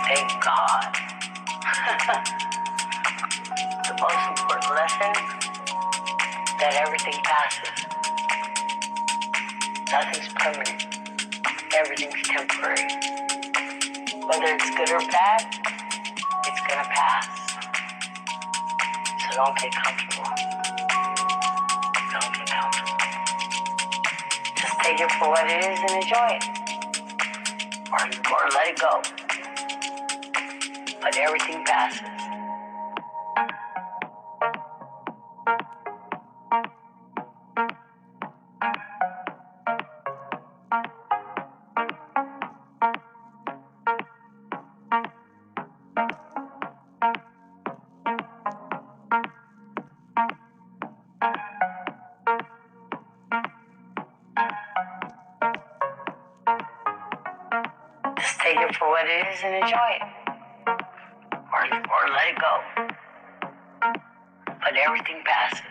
Thank God. The most important lesson, that everything passes. Nothing's permanent. Everything's temporary. Whether it's good or bad, it's gonna pass. So don't get comfortable. Don't get comfortable. Just take it for what it is and enjoy it. Or let it go. But everything passes. Just take it for what it is and enjoy it. Or let it go. But everything passes.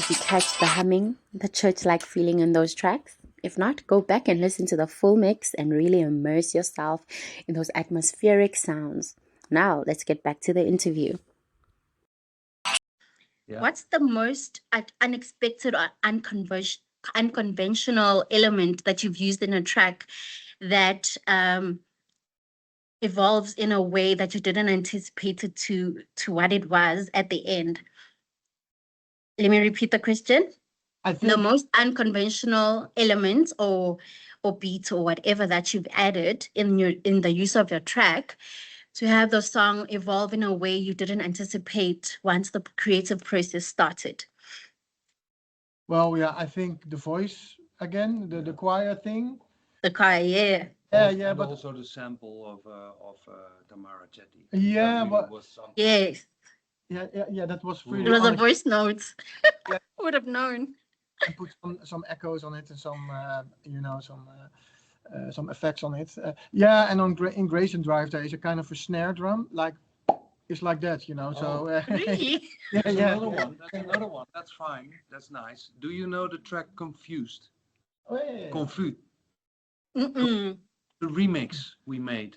Did you catch the humming, the church-like feeling in those tracks? If not, go back and listen to the full mix and really immerse yourself in those atmospheric sounds. Now, let's get back to the interview. Yeah. What's the most unexpected or unconventional element that you've used in a track that evolves in a way that you didn't anticipate it to what it was at the end? Let me repeat the question. I The think most unconventional element or beat or whatever that you've added in the use of your track to have the song evolve in a way you didn't anticipate once the creative process started. well, yeah, I think the voice again, the choir thing. The car, yeah. Yeah, And but also the sample of Tamara Chetty. Yeah, That really but- was something. Yes. yeah, that was It really. It was a unex- voice note. Yeah. Would have known. and put some echoes on it and some some effects on it. Yeah, and in Grayson Drive there is a kind of a snare drum, like it's like that, you know. So Really? yeah, That's yeah, another yeah. one. That's another one. That's fine. That's nice. Do you know the track Confused? Oh, yeah. Confused. Mm-mm. The remix we made.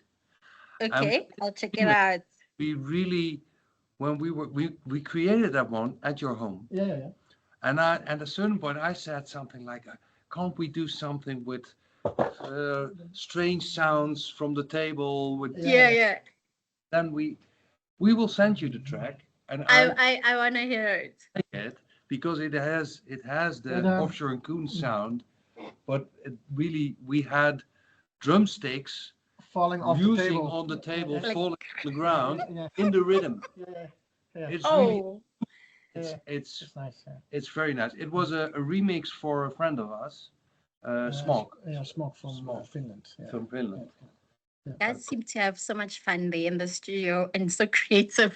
Okay, I'll check it out. We really, when we created that one at your home. Yeah. And at a certain point, I said something like, "Can't we do something with strange sounds from the table?" With Yeah. then we will send you the track, and I I want to hear it. like it because it has the Yeah, Offshore and Coen sound, but really we had drumsticks falling off the using table. on the table, Yeah. falling on the ground Yeah. in the rhythm. Yeah. It's really Oh, Yeah. it's It's nice. Yeah. it's very nice. It was a remix for a friend of us, Smog Smog from Smog. Finland. Yeah. from Finland. guys seem to have so much fun there in the studio and so creative.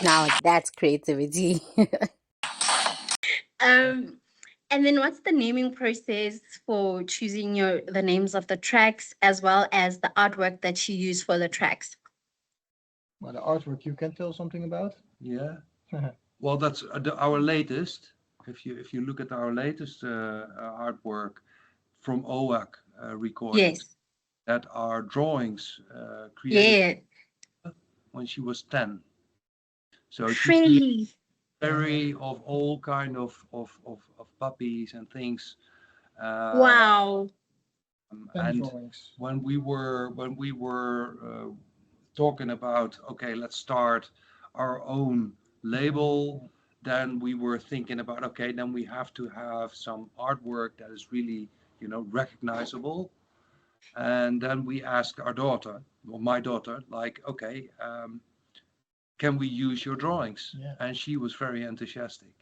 Now that's creativity. And then what's the naming process for choosing the names of the tracks as well as the artwork that you use for the tracks? Well, the artwork you can tell something about. Yeah. Well, that's our latest. If you look at our latest artwork from OAC recordings, Yes. that are drawings created Yeah. when she was 10. So she's Really? very of all kind of puppies and things. Wow. And Drawings. when we were talking about, okay, let's start our own label, then we were thinking about, okay, then we have to have some artwork that is really, recognizable. And then we asked our daughter, or my daughter, like, okay, can we use your drawings? Yeah. And she was very enthusiastic.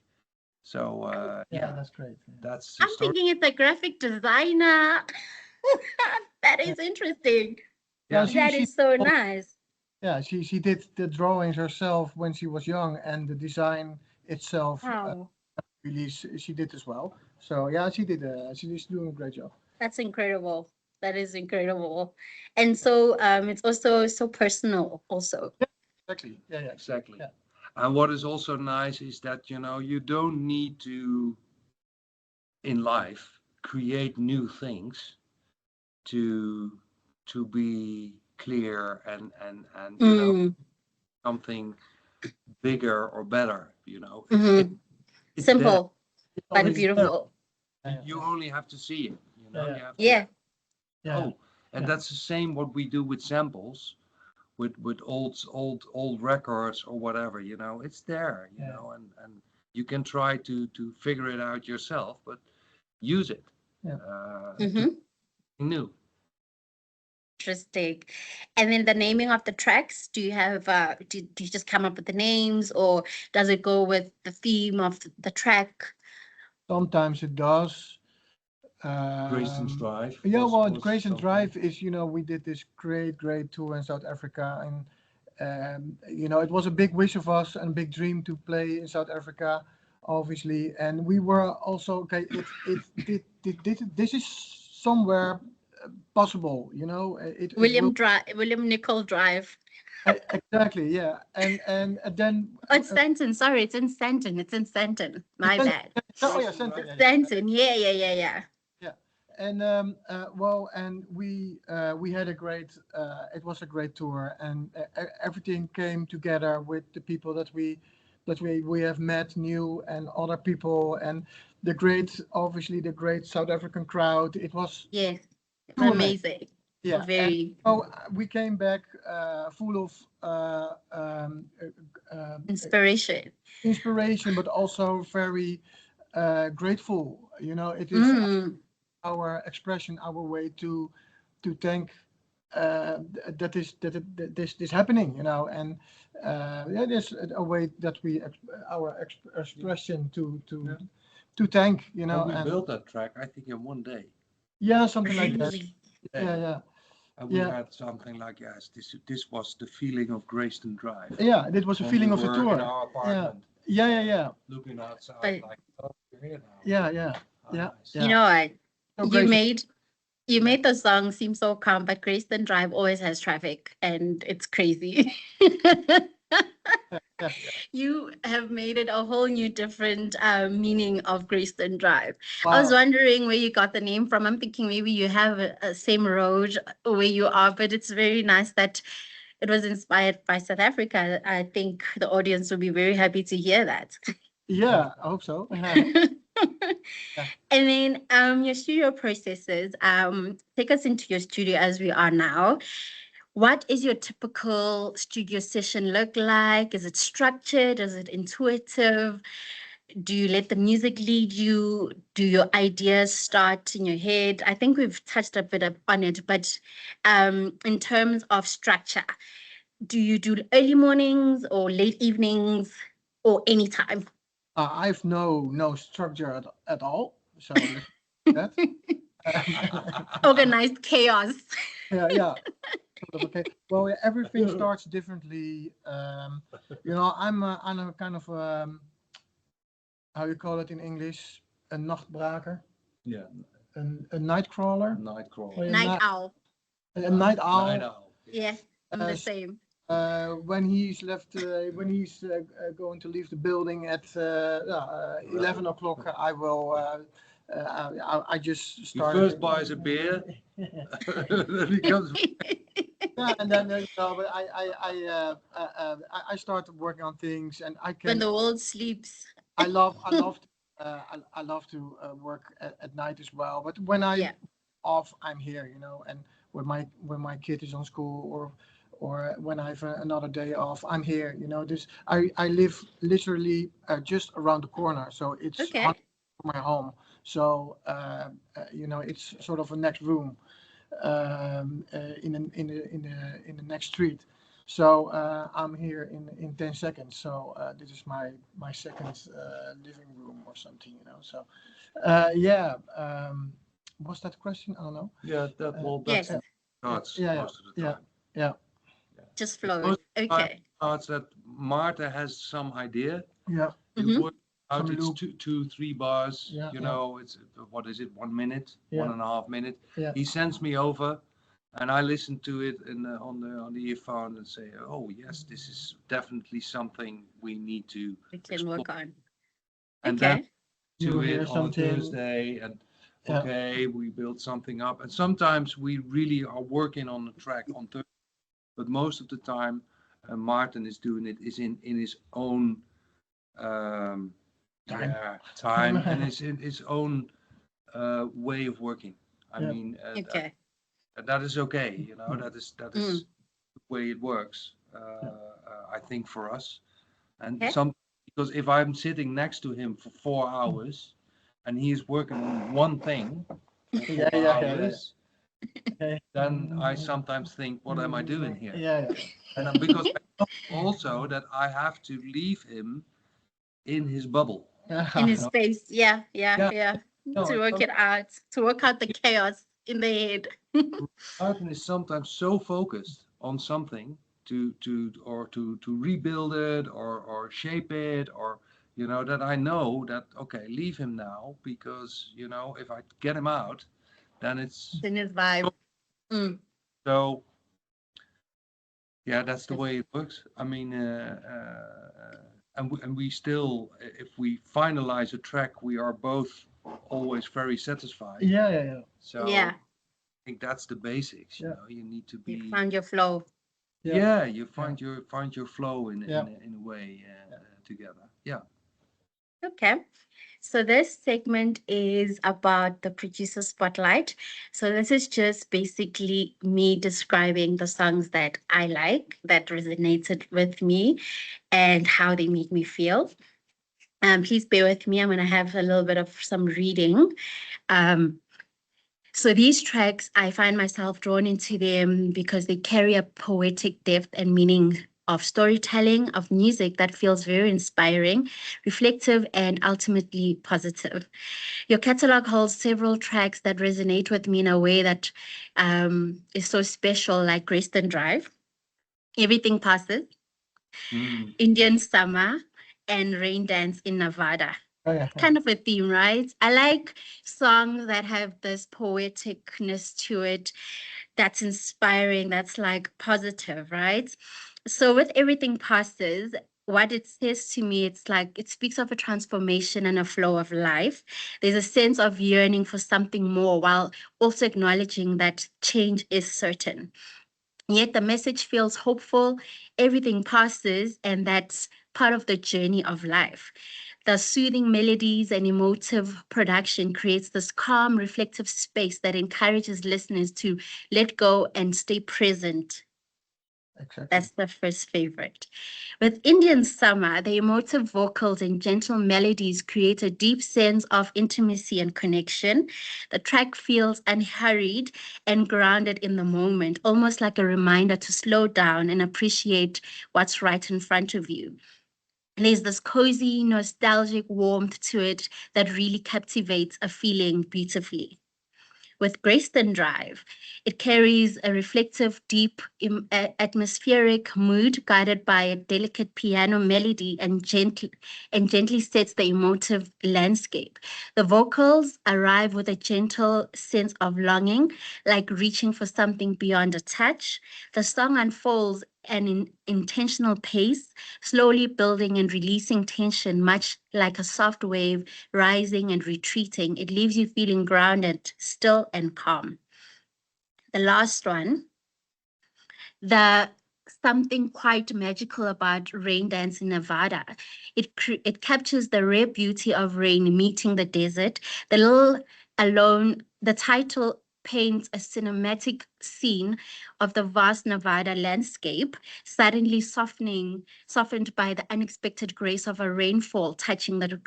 So Yeah, that's great. Yeah. that's the I'm story. thinking it's a graphic designer. That is interesting. Yeah, That is so nice. Yeah, she did the drawings herself when she was young, and the design itself Wow. really she did as well. So yeah, she's doing a great job. That's incredible. That is incredible. And so it's also so personal also. Exactly. Yeah, yeah, Exactly. yeah. And what is also nice is that, you don't need to, in life, create new things to be clear and Mm, something bigger or better. mm-hmm. It's there. Simple It's but already there. beautiful. Yeah, You only have to see it. Yeah, You have to Yeah. yeah, oh, and yeah. that's the same what we do with samples, with old records or whatever. It's there. Yeah. And you can try to figure it out yourself, but use it. Yeah. Mm-hmm. New. Interesting. And then the naming of the tracks, do you have do you just come up with the names, or does it go with the theme of the track? Sometimes it does. Grayson's Drive Yeah, well, was Grayson something. Drive is, we did this great tour in South Africa, and it was a big wish of us and big dream to play in South Africa, obviously, and we were also okay. This is somewhere possible, it will William Nicol Drive. exactly, yeah, and then Oh, it's Stanton. Sorry, it's in Stanton. It's in Stanton. My Sen- bad. oh yeah, Grayson Santa, Drive. yeah, Stanton. Yeah. yeah. And well, and we had a great it was a great tour, and everything came together with the people that we have met new and other people, and obviously the great South African crowd. It was Yes. It's too amazing. amazing. Yeah, and Very so we came back full of inspiration. inspiration, but also very grateful. It is Mm. our expression, our way to thank this happening, and yeah, there's a way that our expression Yeah. to thank, And we and built that track, I think, in one day. yeah, something like that. Really. Yeah, And we yeah, had something like, yes, this was the feeling of Grayston Drive. yeah. It was a And feeling we of the were in tour. our Yeah, apartment, yeah. looking outside, But like, oh, we're here now. Yeah, Ah, yeah, nice. you yeah. know what? So You great. made you made the song seem so calm, but Grayston Drive always has traffic and it's crazy. Yeah, You have made it a whole new different meaning of Grayston Drive. I was wow. wondering where you got the name from. I'm thinking maybe you have a same road where you are, but it's very nice that it was inspired by South Africa. I think the audience will be very happy to hear that. Yeah, I hope so. Yeah. And then your studio processes, take us into your studio as we are now. What is your typical studio session look like? Is it structured? Is it intuitive? Do you let the music lead you? Do your ideas start in your head? I think we've touched a bit on it, but in terms of structure, do you do early mornings or late evenings or anytime? I've no structure at all. So let's do that. Organized chaos. Yeah. Sort of okay. Well, yeah, everything starts differently. I'm a kind of how you call it in English, a nachtbraker, Yeah, a night crawler, Nightcrawler. or Night owl. a night owl. Night Owl. Yeah, I'm the Uh, same. when he's going to leave the building at 11 o'clock, I will. I just He start. first buys a beer, then he comes. Yeah, and then but I start working on things, and When the world sleeps. I love to work at night as well. But when I'm Yeah. off, I'm here, and when my kid is on school, or when I have another day off, I'm here. This I live literally just around the corner, so it's Okay. 100 from my home. So it's sort of a next room in the next street. So I'm here in 10 seconds. So this is my second living room or something. So yeah. Was that a question? I don't know. Yeah, Yes. that's starts Yeah, most of the yeah, time. yeah, Just Most flows. of the time Okay. starts that Marta has some idea. yeah. You Mhm. work Some it's loop. 3 bars. Yeah, You yeah. know, it's what is it? 1 minute, Yeah. 1.5 minute. Yeah. He sends me over, and I listen to it on the earphone and say, "Oh yes, this is definitely something we need to We can explore." work on. And then Okay. You to hear it on a something. Thursday, and Yeah. okay, we build something up. And sometimes we really are working on the track on Thursday, but most of the time, Martin is doing it is in his own um, Time. time and is in his own way of working. I Yeah. mean, Okay. that is okay. You know, Mm. that is Mm. the way it works. I think for us, and Okay. some because if I'm sitting next to him for 4 hours and he's working on one thing for Yeah, 4 hours, Okay. then I sometimes think, what am I doing here? Yeah, And because I know also that I have to leave him in his bubble. yeah. In You his know? space. Yeah, yeah, Yeah, yeah. no, To work it out, to work out the chaos in the head. Martin is sometimes so focused on something to rebuild it or shape it or that I know that okay, leave him now because if I get him out, then it's In his vibe. Mm. so yeah, that's the Yes. way it works. I mean, and we still, if we finalize a track, we are both always very satisfied. Yeah. So Yeah. I think that's the basics. Yeah. You need to You be. found your flow. Yeah, you find your flow Yeah. in a way together. Yeah. Okay. So this segment is about the producer spotlight. So this is just basically me describing the songs that I like, that resonated with me, and how they make me feel. Please bear with me. I'm going to have a little bit of some reading. Um, so these tracks, I find myself drawn into them because they carry a poetic depth and meaning of storytelling, of music that feels very inspiring, reflective, and ultimately positive. Your catalog holds several tracks that resonate with me in a way that is so special, like Grayston Drive, Everything Passes, Mm. Indian Summer, and Rain Dance in Nevada. Oh, yeah. Kind of a theme, right? I like songs that have this poeticness to it, that's inspiring, that's like positive, right? So with Everything Passes, what it says to me, it's like it speaks of a transformation and a flow of life. There's a sense of yearning for something more while also acknowledging that change is certain. Yet the message feels hopeful, everything passes, and that's part of the journey of life. The soothing melodies and emotive production creates this calm, reflective space that encourages listeners to let go and stay present. Exactly. That's the first favorite. With Indian Summer, the emotive vocals and gentle melodies create a deep sense of intimacy and connection. The track feels unhurried and grounded in the moment, almost like a reminder to slow down and appreciate what's right in front of you. There's this cozy, nostalgic warmth to it that really captivates a feeling beautifully. With Grayston Drive, it carries a reflective, deep, atmospheric mood guided by a delicate piano melody and gently sets the emotive landscape. The vocals arrive with a gentle sense of longing, like reaching for something beyond a touch. The song unfolds at an intentional pace, slowly building and releasing tension, much like a soft wave rising and retreating. It leaves you feeling grounded, still, and calm. The last one, the something quite magical about Rain Dance in Nevada. It captures the rare beauty of rain meeting the desert. The little alone, the title paints a cinematic scene of the vast Nevada landscape, suddenly softened by the unexpected grace of a rainfall touching the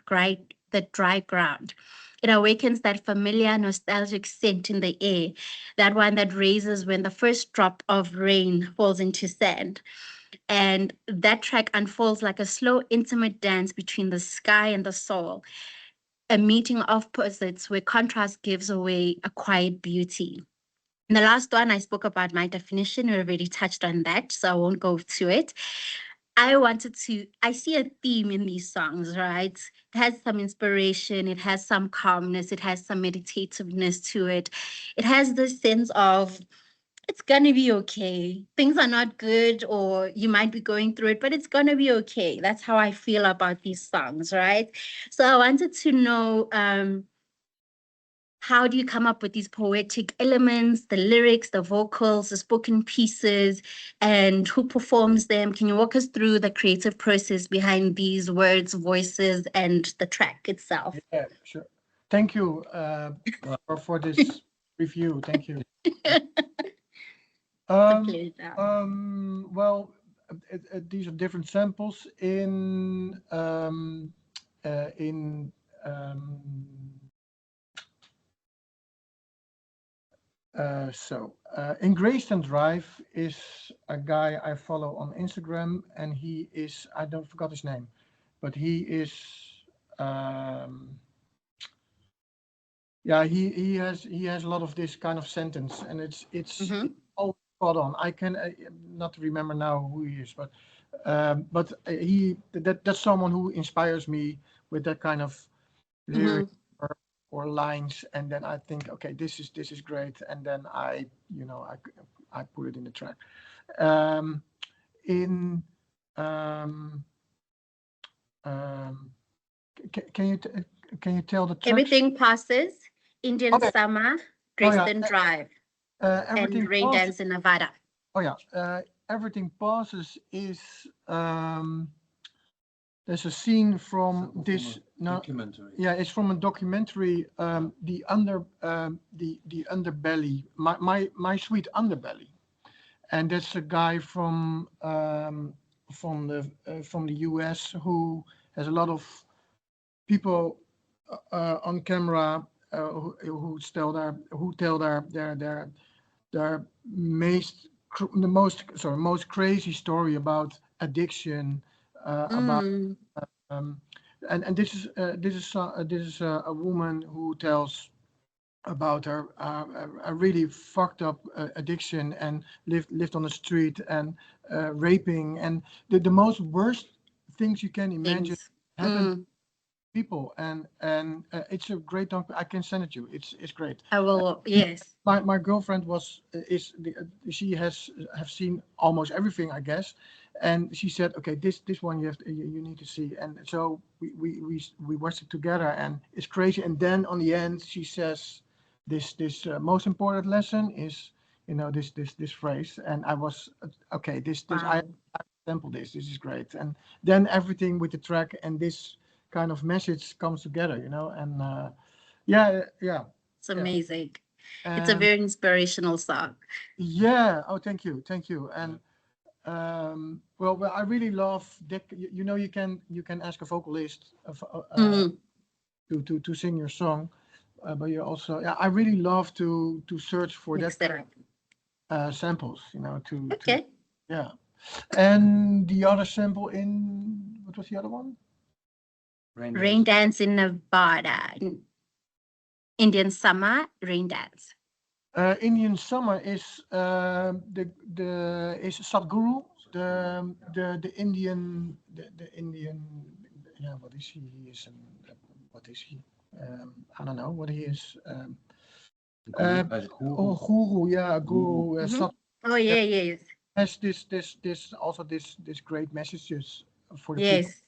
dry ground. It awakens that familiar nostalgic scent in the air, that one that raises when the first drop of rain falls into sand. And that track unfolds like a slow, intimate dance between the sky and the soul, a meeting of opposites where contrast gives away a quiet beauty. And the last one I spoke about my definition, we already touched on that, so I won't go to it. I see a theme in these songs, right? It has some inspiration, it has some calmness, it has some meditativeness to it. It has this sense of it's gonna be okay. Things are not good, or you might be going through it, but it's gonna be okay. That's how I feel about these songs, right? So I wanted to know, how do you come up with these poetic elements, the lyrics, the vocals, the spoken pieces, and who performs them? Can you walk us through the creative process behind these words, voices, and the track itself? Yeah, sure. Thank you for this review. Thank you. It's a pleasure. Well, these are different samples in in Greyston Drive is a guy I follow on Instagram, and he is, I don't forgot his name, but he is yeah, he has a lot of this kind of sentence, and it's Mhm. all spot on. I can not remember now who he is, but that's someone who inspires me with that kind of lyric Mhm. or lines, and then I think, okay, this is great, and then I put it in the track. Um, in um, um, can can you tell the tracks? Everything passes. Indian Okay. Summer, Oh yeah, Dresden Drive, and everything Rain passes. Dance in Nevada. Oh yeah, everything passes is there's a scene from this. No, Documentary. yeah, it's from a documentary. The underbelly, my sweet underbelly, and that's a guy from the U.S. who has a lot of people on camera who tell their most crazy story about addiction, about Mm. um, and this is a woman who tells about her a really fucked up addiction, and lived on the street, and raping, and the most worst things you can imagine Things. happen to Mm. people, and it's a great doc. I can send it to you. It's great. I will. Yes. My girlfriend she has have seen almost everything, I guess, and she said, okay, this one you need to see, and so we watched it together, and it's crazy. And then on the end she says this most important lesson is, this phrase, and I was okay, this I Wow. sample this is great, and then everything with the track and this kind of message comes together, and yeah, yeah, It's yeah. amazing. It's a And very inspirational song. yeah, oh, thank you. And well, I really love that. You can ask a vocalist Mm. to sing your song, but you also, yeah, I really love to search for that Mix that up. samples, to Okay. yeah. And the other sample what was the other one? Rain Rain Dance. Dance in Nevada. Indian Summer, Rain Dance. Indian Summer is the Sadhguru, the Indian, the Indian, yeah, what is he? He is what is he? I don't know what he is. Hij is Oh, guru. guru, yeah, guru. Mhm. Sadhguru Oh, yeah, yes. has this great messages for the people. Yes.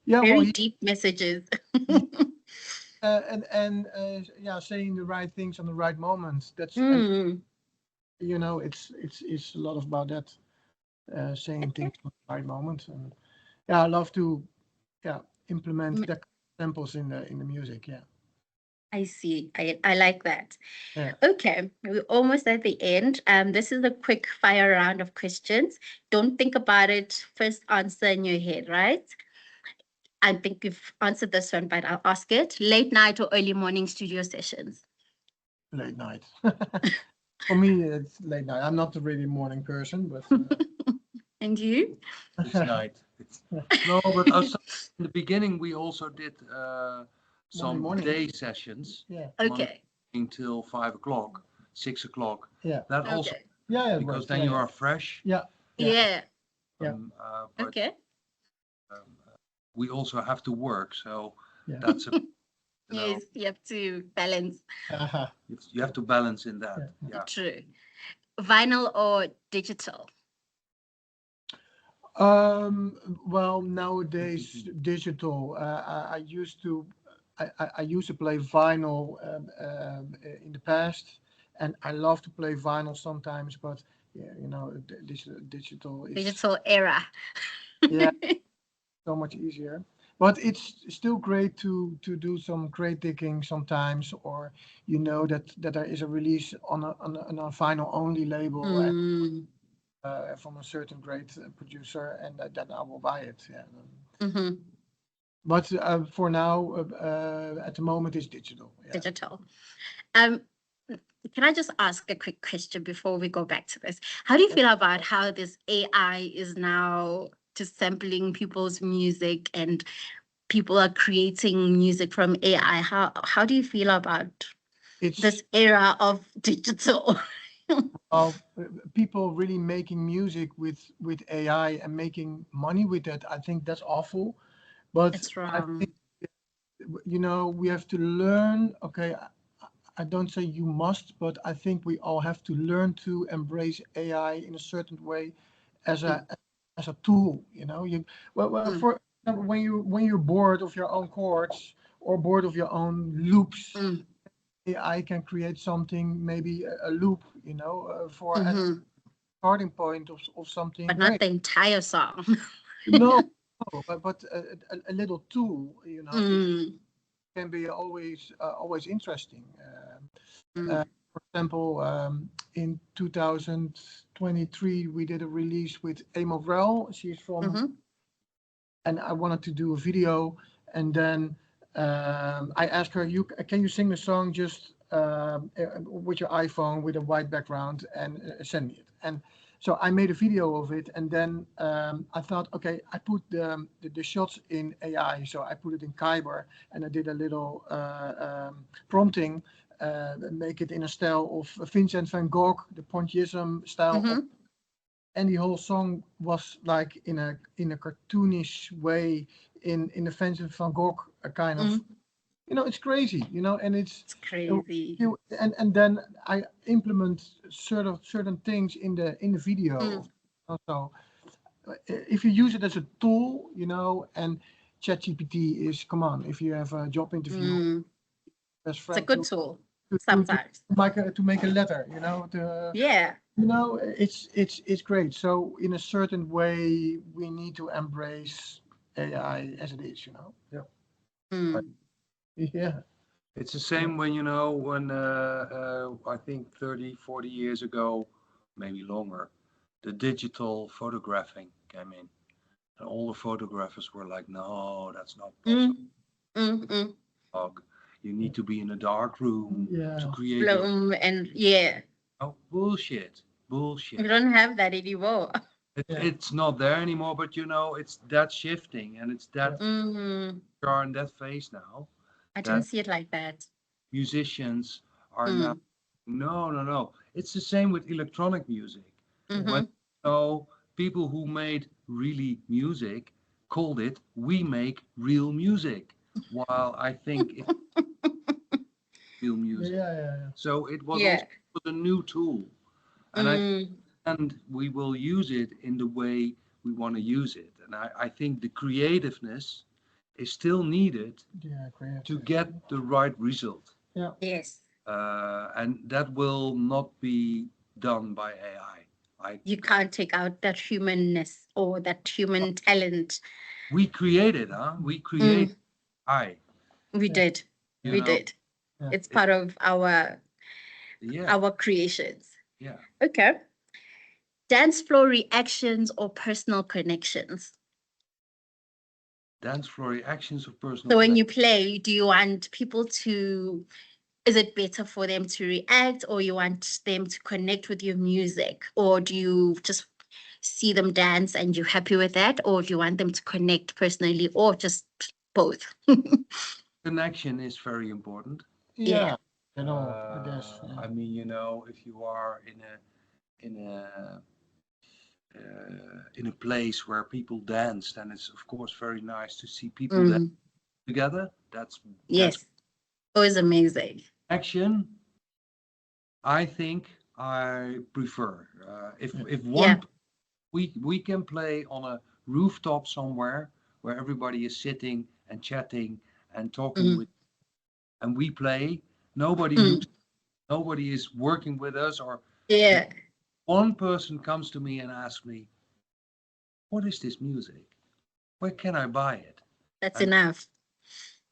Yeah, well, Very he deep messages. yeah, saying the right things on the right moments. And Mm. it's a lot about that, saying Okay. things at the right moment. And yeah, I love to, yeah, implement Mm, that samples in the music. Yeah, I see. I like that. yeah. Okay, we're almost at the end. This is a quick fire round of questions. Don't think about it. First answer in your head, right? I think you've answered this one, but I'll ask it. Late night or early morning studio sessions? Late night. For me, it's late night. I'm not a really morning person, but And you? It's night. No, but also in the beginning we also did some morning. day sessions, Yeah, Monday Okay. till 5 o'clock, 6 o'clock. yeah. That also Okay. Yeah, it because works. then Yeah, you yeah. are fresh. Yeah. Yeah. Yeah. But Okay. we also have to work, so Yeah. that's a Yes, you have to balance. Uh-huh. you have to balance in that. Yeah. Yeah. True. Vinyl or digital? Well, nowadays digital. I used to, I used to play vinyl in the past, and I love to play vinyl sometimes. But yeah, you know, digital is Digital era. yeah so much easier. But it's still great to do some crate digging sometimes, or you know that there is a release on a vinyl only label and, Mm. from a certain great producer, and then I will buy it. Yeah. Mm-hmm. But for now, at the moment, it's digital. Yeah. Digital. Um, can I just ask a quick question before we go back to this? How do you feel about how this AI is now just sampling people's music and people are creating music from AI? How do you feel about It's this era of digital? of people really making music with AI and making money with that. I think that's awful. But It's I wrong. think, you know, we have to learn. Okay, I don't say you must, but I think we all have to learn to embrace AI in a certain way as Mm, a tool. You know, well mm, for example, when you're bored of your own chords or bored of your own loops, mm, AI can create something, maybe a loop, you know, for as a mhm. starting point of something But not great. the entire song. No, no, but a little tool, you know, it Mm, can be always interesting. mm, For example, in 2023, we did a release with Emma Vrel. She's from, mhm, and I wanted to do a video, and then I asked her, "You can you sing the song just with your iPhone with a white background and send me it?" And so I made a video of it, and then I thought, okay, I put the shots in AI, so I put it in Kyber, and I did a little prompting, make it in a style of Vincent van Gogh, the Pointillism style of, mhm. and the whole song was like in a cartoonish way, in the Vincent van Gogh kind of, Mm. you know, it's crazy, you know, and it's It's crazy. and then I implement certain things in the video. Mm, Also, if you use it as a tool, you know, and ChatGPT is, come on, if you have a job interview, mm. best It's a friend good tool to sometimes. make a letter, you know, Yeah. you know, it's great. So in a certain way, we need to embrace AI as it is, you know. Yeah. Mm, Yeah. It's the Yeah. same when, when I think 30, 40 years ago, maybe longer, the digital photographing came in. And all the photographers were like, no, that's not mm, possible. mm. You need to be in a dark room to Yeah. create your Bloom and yeah. bullshit. We Bullshit. don't have that anymore. Yeah. It's not there anymore, but it's that shifting and it's Yeah. that Mm, we are in that phase now I didn't that see it like that. musicians are now Mm, no. It's the same with electronic music. When mm-hmm. people who made really music called it we make real music. While I think it's real Yeah. music. Yeah. So it was also Yeah. a new tool. And Mm, we will use it in the way we want to use it. And I think the creativeness is still needed Yeah. to Creative. get the right result. Yeah. yes. And that will not be done by AI. You can't take out that humanness or that human talent. We created, huh? We create Mm, AI. we Yeah. did. You We know, did. Yeah. It's it, part of yeah, our creations. yeah. Okay. Dance floor reactions or personal connections. Dance floor reactions of personal So when connection. you play, do you want people to, is it better for them to react or you want them to connect with your music? Or do you just see them dance and you're happy with that? Or do you want them to connect personally or just both? Connection is very important. Yeah. Yeah. At all, I guess. Yeah. I mean, if you are in a place where people danced, and it's of course very nice to see people dance Mm. together. That's Yes. Always amazing. action. I think I prefer if Yeah. if Yeah. one we can play on a rooftop somewhere where everybody is sitting and chatting and talking Mm. with, and we play. Nobody looks, Mm. nobody is working with us, or Yeah. one person comes to me and asks me, "What is this music? Where can I buy it?" That's And enough.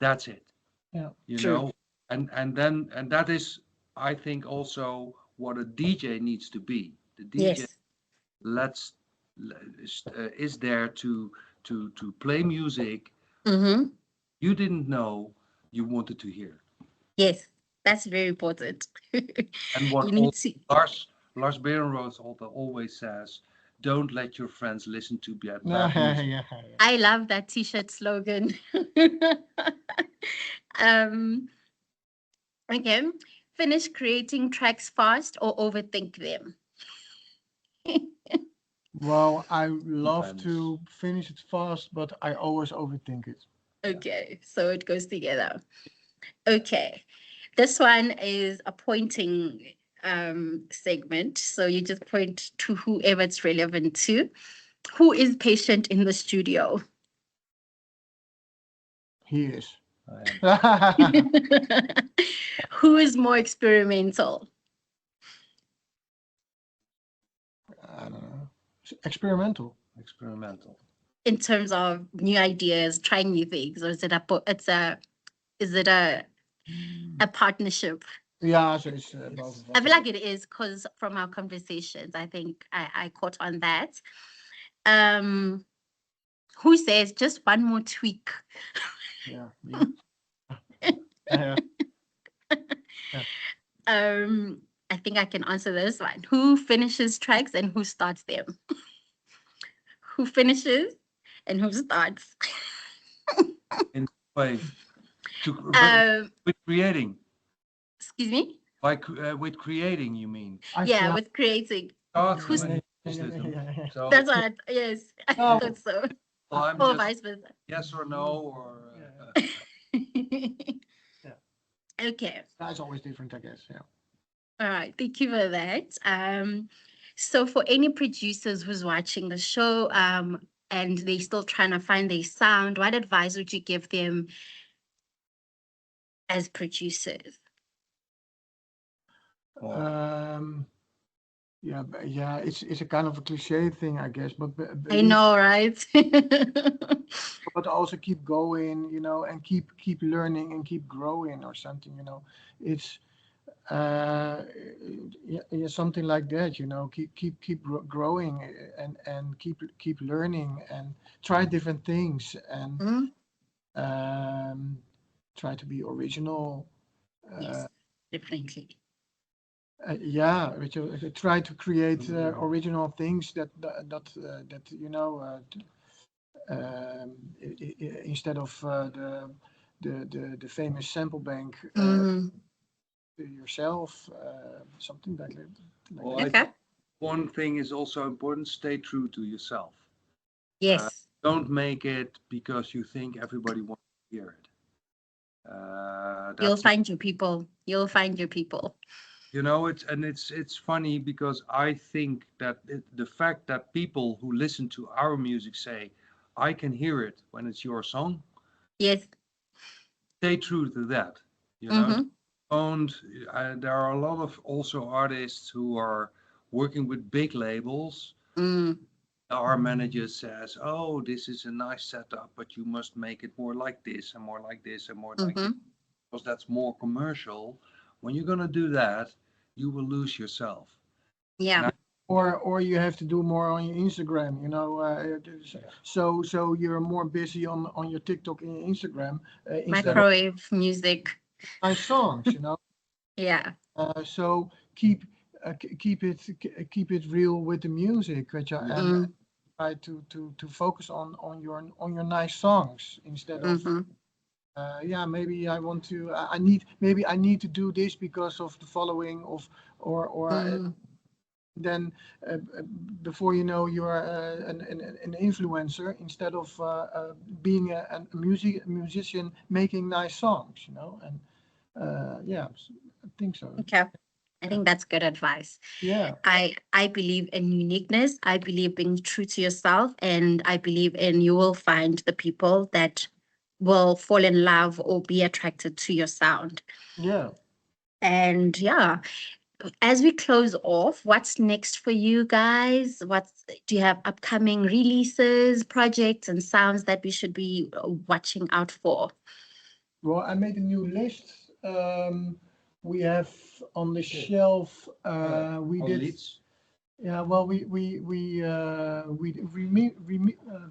that's it, Yeah. you True. know. And that is, I think, also what a DJ needs to be. The DJ Yes. let's is there to play music Mm-hmm. you didn't know you wanted to hear. Yes. That's very important. And You what need to. Lars Behrenroth always says, don't let your friends listen to No, bad yeah, music. yeah. I love that T-shirt slogan. um. Okay. Finish creating tracks fast or overthink them. Well, I love Depends. to finish it fast, but I always overthink it. Yeah. Okay, so it goes together. Okay, this one is a pointing segment. So you just point to whoever it's relevant to. Who is patient in the studio? He is. I am. I Who is more experimental don't know. It's experimental. Experimental. in terms of new ideas, trying new things, or is it is it a partnership? Yeah, so it's both of I us. feel like it is because from our conversations, I think I caught on that. Um, who says just one more tweak? Yeah, me. Yeah, yeah. I think I can answer this one. Who finishes tracks and who starts them? Who finishes and who starts? In way um, with creating excuse me? with creating you mean I Yeah, start. with creating. start Who's Yeah, finished yeah, it. yeah, yeah, yeah. So that's what yes, I No, thought so. well, I'm Or just vice versa. yes or no or yeah, yeah. Okay. That's always different, I guess. Yeah. All right, thank you for that. So for any producers who's watching the show, and they still trying to find their sound, what advice would you give them as producers? Um, yeah, yeah. It's a kind of a cliche thing, I guess, but I know, right? but also keep going, and keep learning and keep growing or something. It's uh yeah, yeah, something like that, keep growing, and keep learning and try different things, and Mhm. um try to be original. uh, Yes, definitely. yeah, try to create original things instead of the famous sample bank, Mhm. yourself, something like well that. I Okay. think one thing is also important, stay true to yourself. uh, Yes, don't make it because you think everybody wants to hear it. you'll That's find your people. You'll find your people. it's funny because I think that the fact that people who listen to our music say, I can hear it when it's your song, Yes. stay true to that. You know, Mm-hmm. don't. There are a lot of also artists who are working with big labels. Mm. Our manager says, "Oh, this is a nice setup, but you must make it more like this and more like this and more like this, Mm-hmm. because that's more commercial." When you're gonna do that, you will lose yourself. Yeah. And Or you have to do more on your Instagram, yeah. so you're more busy on your TikTok and your Instagram, instead of Microwave music. nice songs. Yeah. So keep it real with the music, Yeah. and Mm. try to focus on your nice songs instead of, Mm-hmm. yeah, maybe I need to do this because of the following of, or Mm. Then before you know, you're an influencer instead of being a musician making nice songs, you know. And yeah, I think so. Okay. I think that's good advice. Yeah, I believe in uniqueness. I believe being true to yourself, and I believe in you will find the people that will fall in love or be attracted to your sound. yeah. And yeah, as we close off, what's next for you guys? Do you have upcoming releases, projects, and sounds that we should be watching out for? Well, I made a new list. We have on the shelf. We All did. leads. Yeah, well,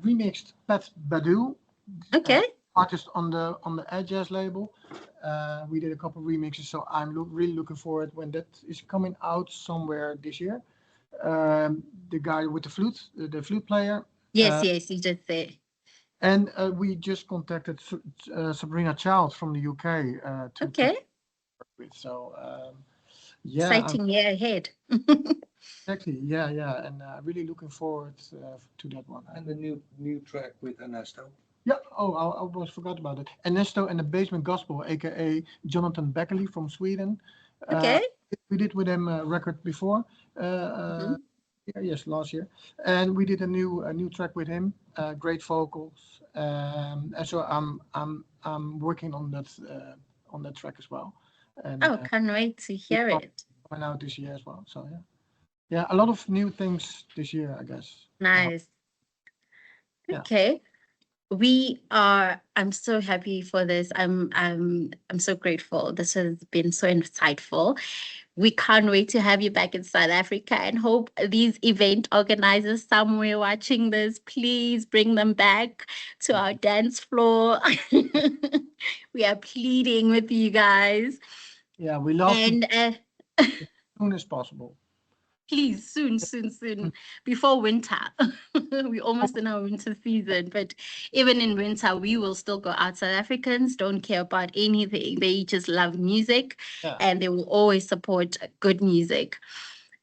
remixed Pat Badu, Okay. artist on the Air Jazz label. We did a couple of remixes, so I'm really looking forward when that is coming out somewhere this year. The guy with the flute player, Yes, yes, you did say. and we just contacted Sabrina Child from the UK to Okay. work with. So yeah, Exciting year ahead. exactly, yeah, and really looking forward to that one. And the new track with Ernesto. Yeah. Oh, I almost forgot about it. Ernesto and the Basement Gospel, aka Jonathan Beckley from Sweden. Okay. We did with him a record before. Mhm. Yes, last year, and we did a new track with him. Great vocals, and so I'm working on that track as well, and Oh, can't wait to it's hear it. coming out this year as well. So yeah, a lot of new things this year, I guess. I hope. Nice. Yeah. Okay. I'm so happy for this. I'm so grateful. This has been so insightful. We can't wait to have you back in South Africa and hope these event organizers somewhere watching this, please bring them back to our dance floor. We are pleading with you guys. Yeah, we love to And as soon as possible. please, soon, before winter. We're almost in our winter season, but even in winter, we will still go out. South Africans don't care about anything. They just love music Yeah. and they will always support good music.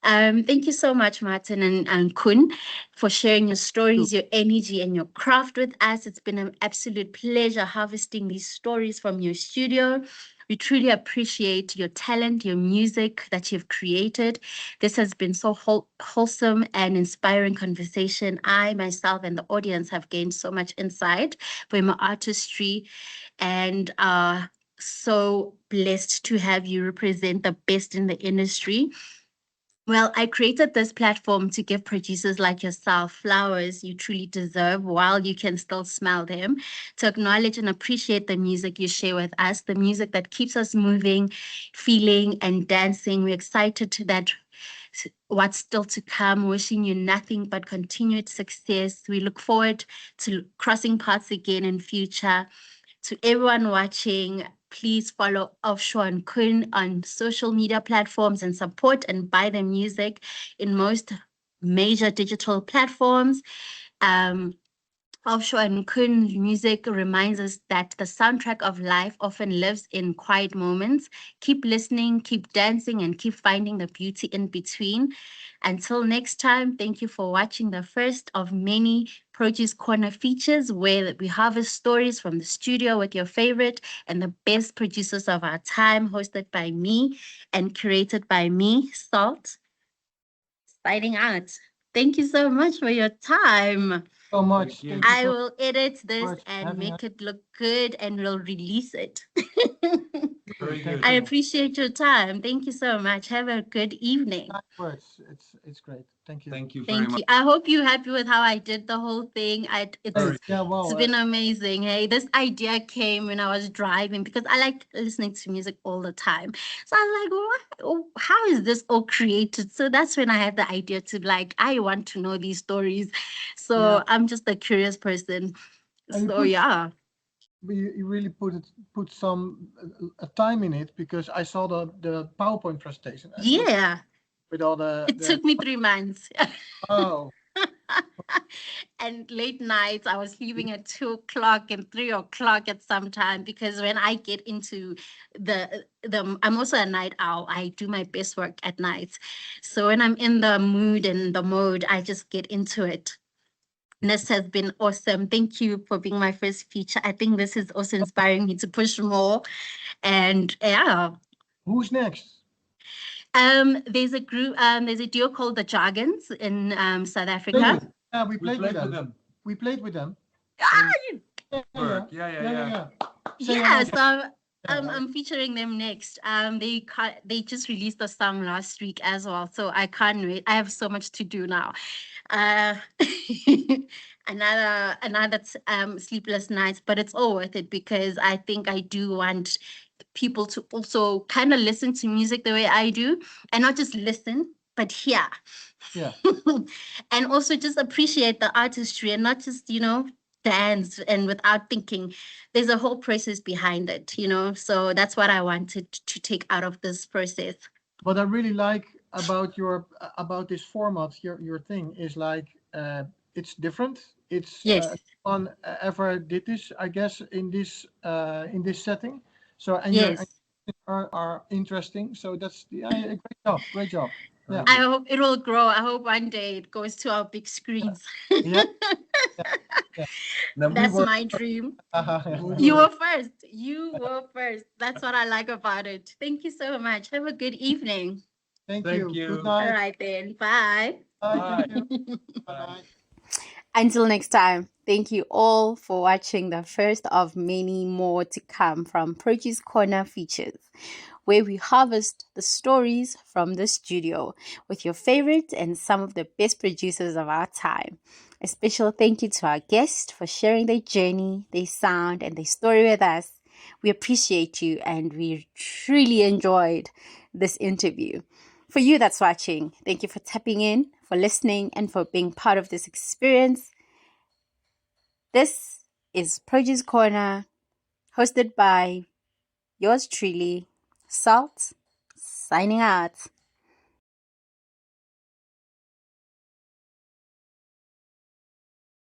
Thank you so much, Martin and Kun, for sharing your stories, your energy, and your craft with us. It's been an absolute pleasure harvesting these stories from your studio. We truly appreciate your talent, your music that you've created. This has been so wholesome and inspiring conversation. I, myself, and the audience have gained so much insight from your artistry and so blessed to have you represent the best in the industry. Well, I created this platform to give producers like yourself flowers you truly deserve while you can still smell them, to acknowledge and appreciate the music you share with us, the music that keeps us moving, feeling, and dancing. We're excited that what's still to come, wishing you nothing but continued success. We look forward to crossing paths again in future. To everyone watching, please follow Offshore and Coen on social media platforms and support and buy their music in most major digital platforms. Offshore and Coen music reminds us that the soundtrack of life often lives in quiet moments. Keep listening, keep dancing, and keep finding the beauty in between. Until next time, thank you for watching the first of many Produce Corner features where we harvest stories from the studio with your favorite and the best producers of our time, hosted by me and curated by me, Salt. Signing out. Thank you so much for your time. So much. Thank you. Thank you I so will edit this much for and having make us. it look good and we'll release it. Very Thank good. I you. appreciate your time. Thank you so much. Have a good evening. Nice words. It's great. Thank you. Thank you very Thank much. you. I hope you're happy with how I did the whole thing. It's Very Yeah, good. well, it's been amazing. Hey, this idea came when I was driving because I like listening to music all the time. So I was like, what? Oh, how is this all created? So that's when I had the idea to like, I want to know these stories. So yeah, I'm just a curious person. and So yeah. you really put some time in it because I saw the PowerPoint presentation. It was Yeah. with all It the took me 3 months. oh And late nights, I was leaving at 2 o'clock and 3 o'clock at some time, because when I get into I'm also a night owl. I do my best work at night. So when I'm in the mood and the mode, I just get into it. This has been awesome. Thank you for being my first feature. I think this is also inspiring me to push more. And yeah, Who's next? there's a group, there's a duo called the Jargons in South Africa. Played with. Yeah, we We played with played with them. them. We played with them. Ah, Yeah, Work. Yeah. Say yeah, hello. so Yeah. I'm featuring them next. They just released a song last week as well, so I can't wait. I have so much to do now. Uh, another sleepless nights, but it's all worth it, because I think I do want people to also kind of listen to music the way I do, and not just listen, but hear. Yeah. And also just appreciate the artistry, and not just, dance and without thinking. There's a whole process behind it, so that's what I wanted to take out of this process. What I really like about about this format, your thing is like it's different. It's Yes. on ever did this, I guess, in this setting. So and your Yes. are interesting. So that's a great job. Great job. Yeah. I hope it will grow. I hope one day it goes to our big screens. Yeah. Yeah. Then we That's were, my dream. we You were- were first. You were first. That's what I like about it. Thank you so much. Have a good evening. Thank Thank you. you. Good All night. right then. Bye. Bye. Thank you. Bye. Bye. Until next time, thank you all for watching the first of many more to come from Produce Corner Features, where we harvest the stories from the studio with your favorite and some of the best producers of our time. A special thank you to our guests for sharing their journey, their sound, and their story with us. We appreciate you, and we truly enjoyed this interview. For you that's watching, thank you for tapping in, for listening, and for being part of this experience. This is Produce Corner, hosted by yours truly, Salt, signing out.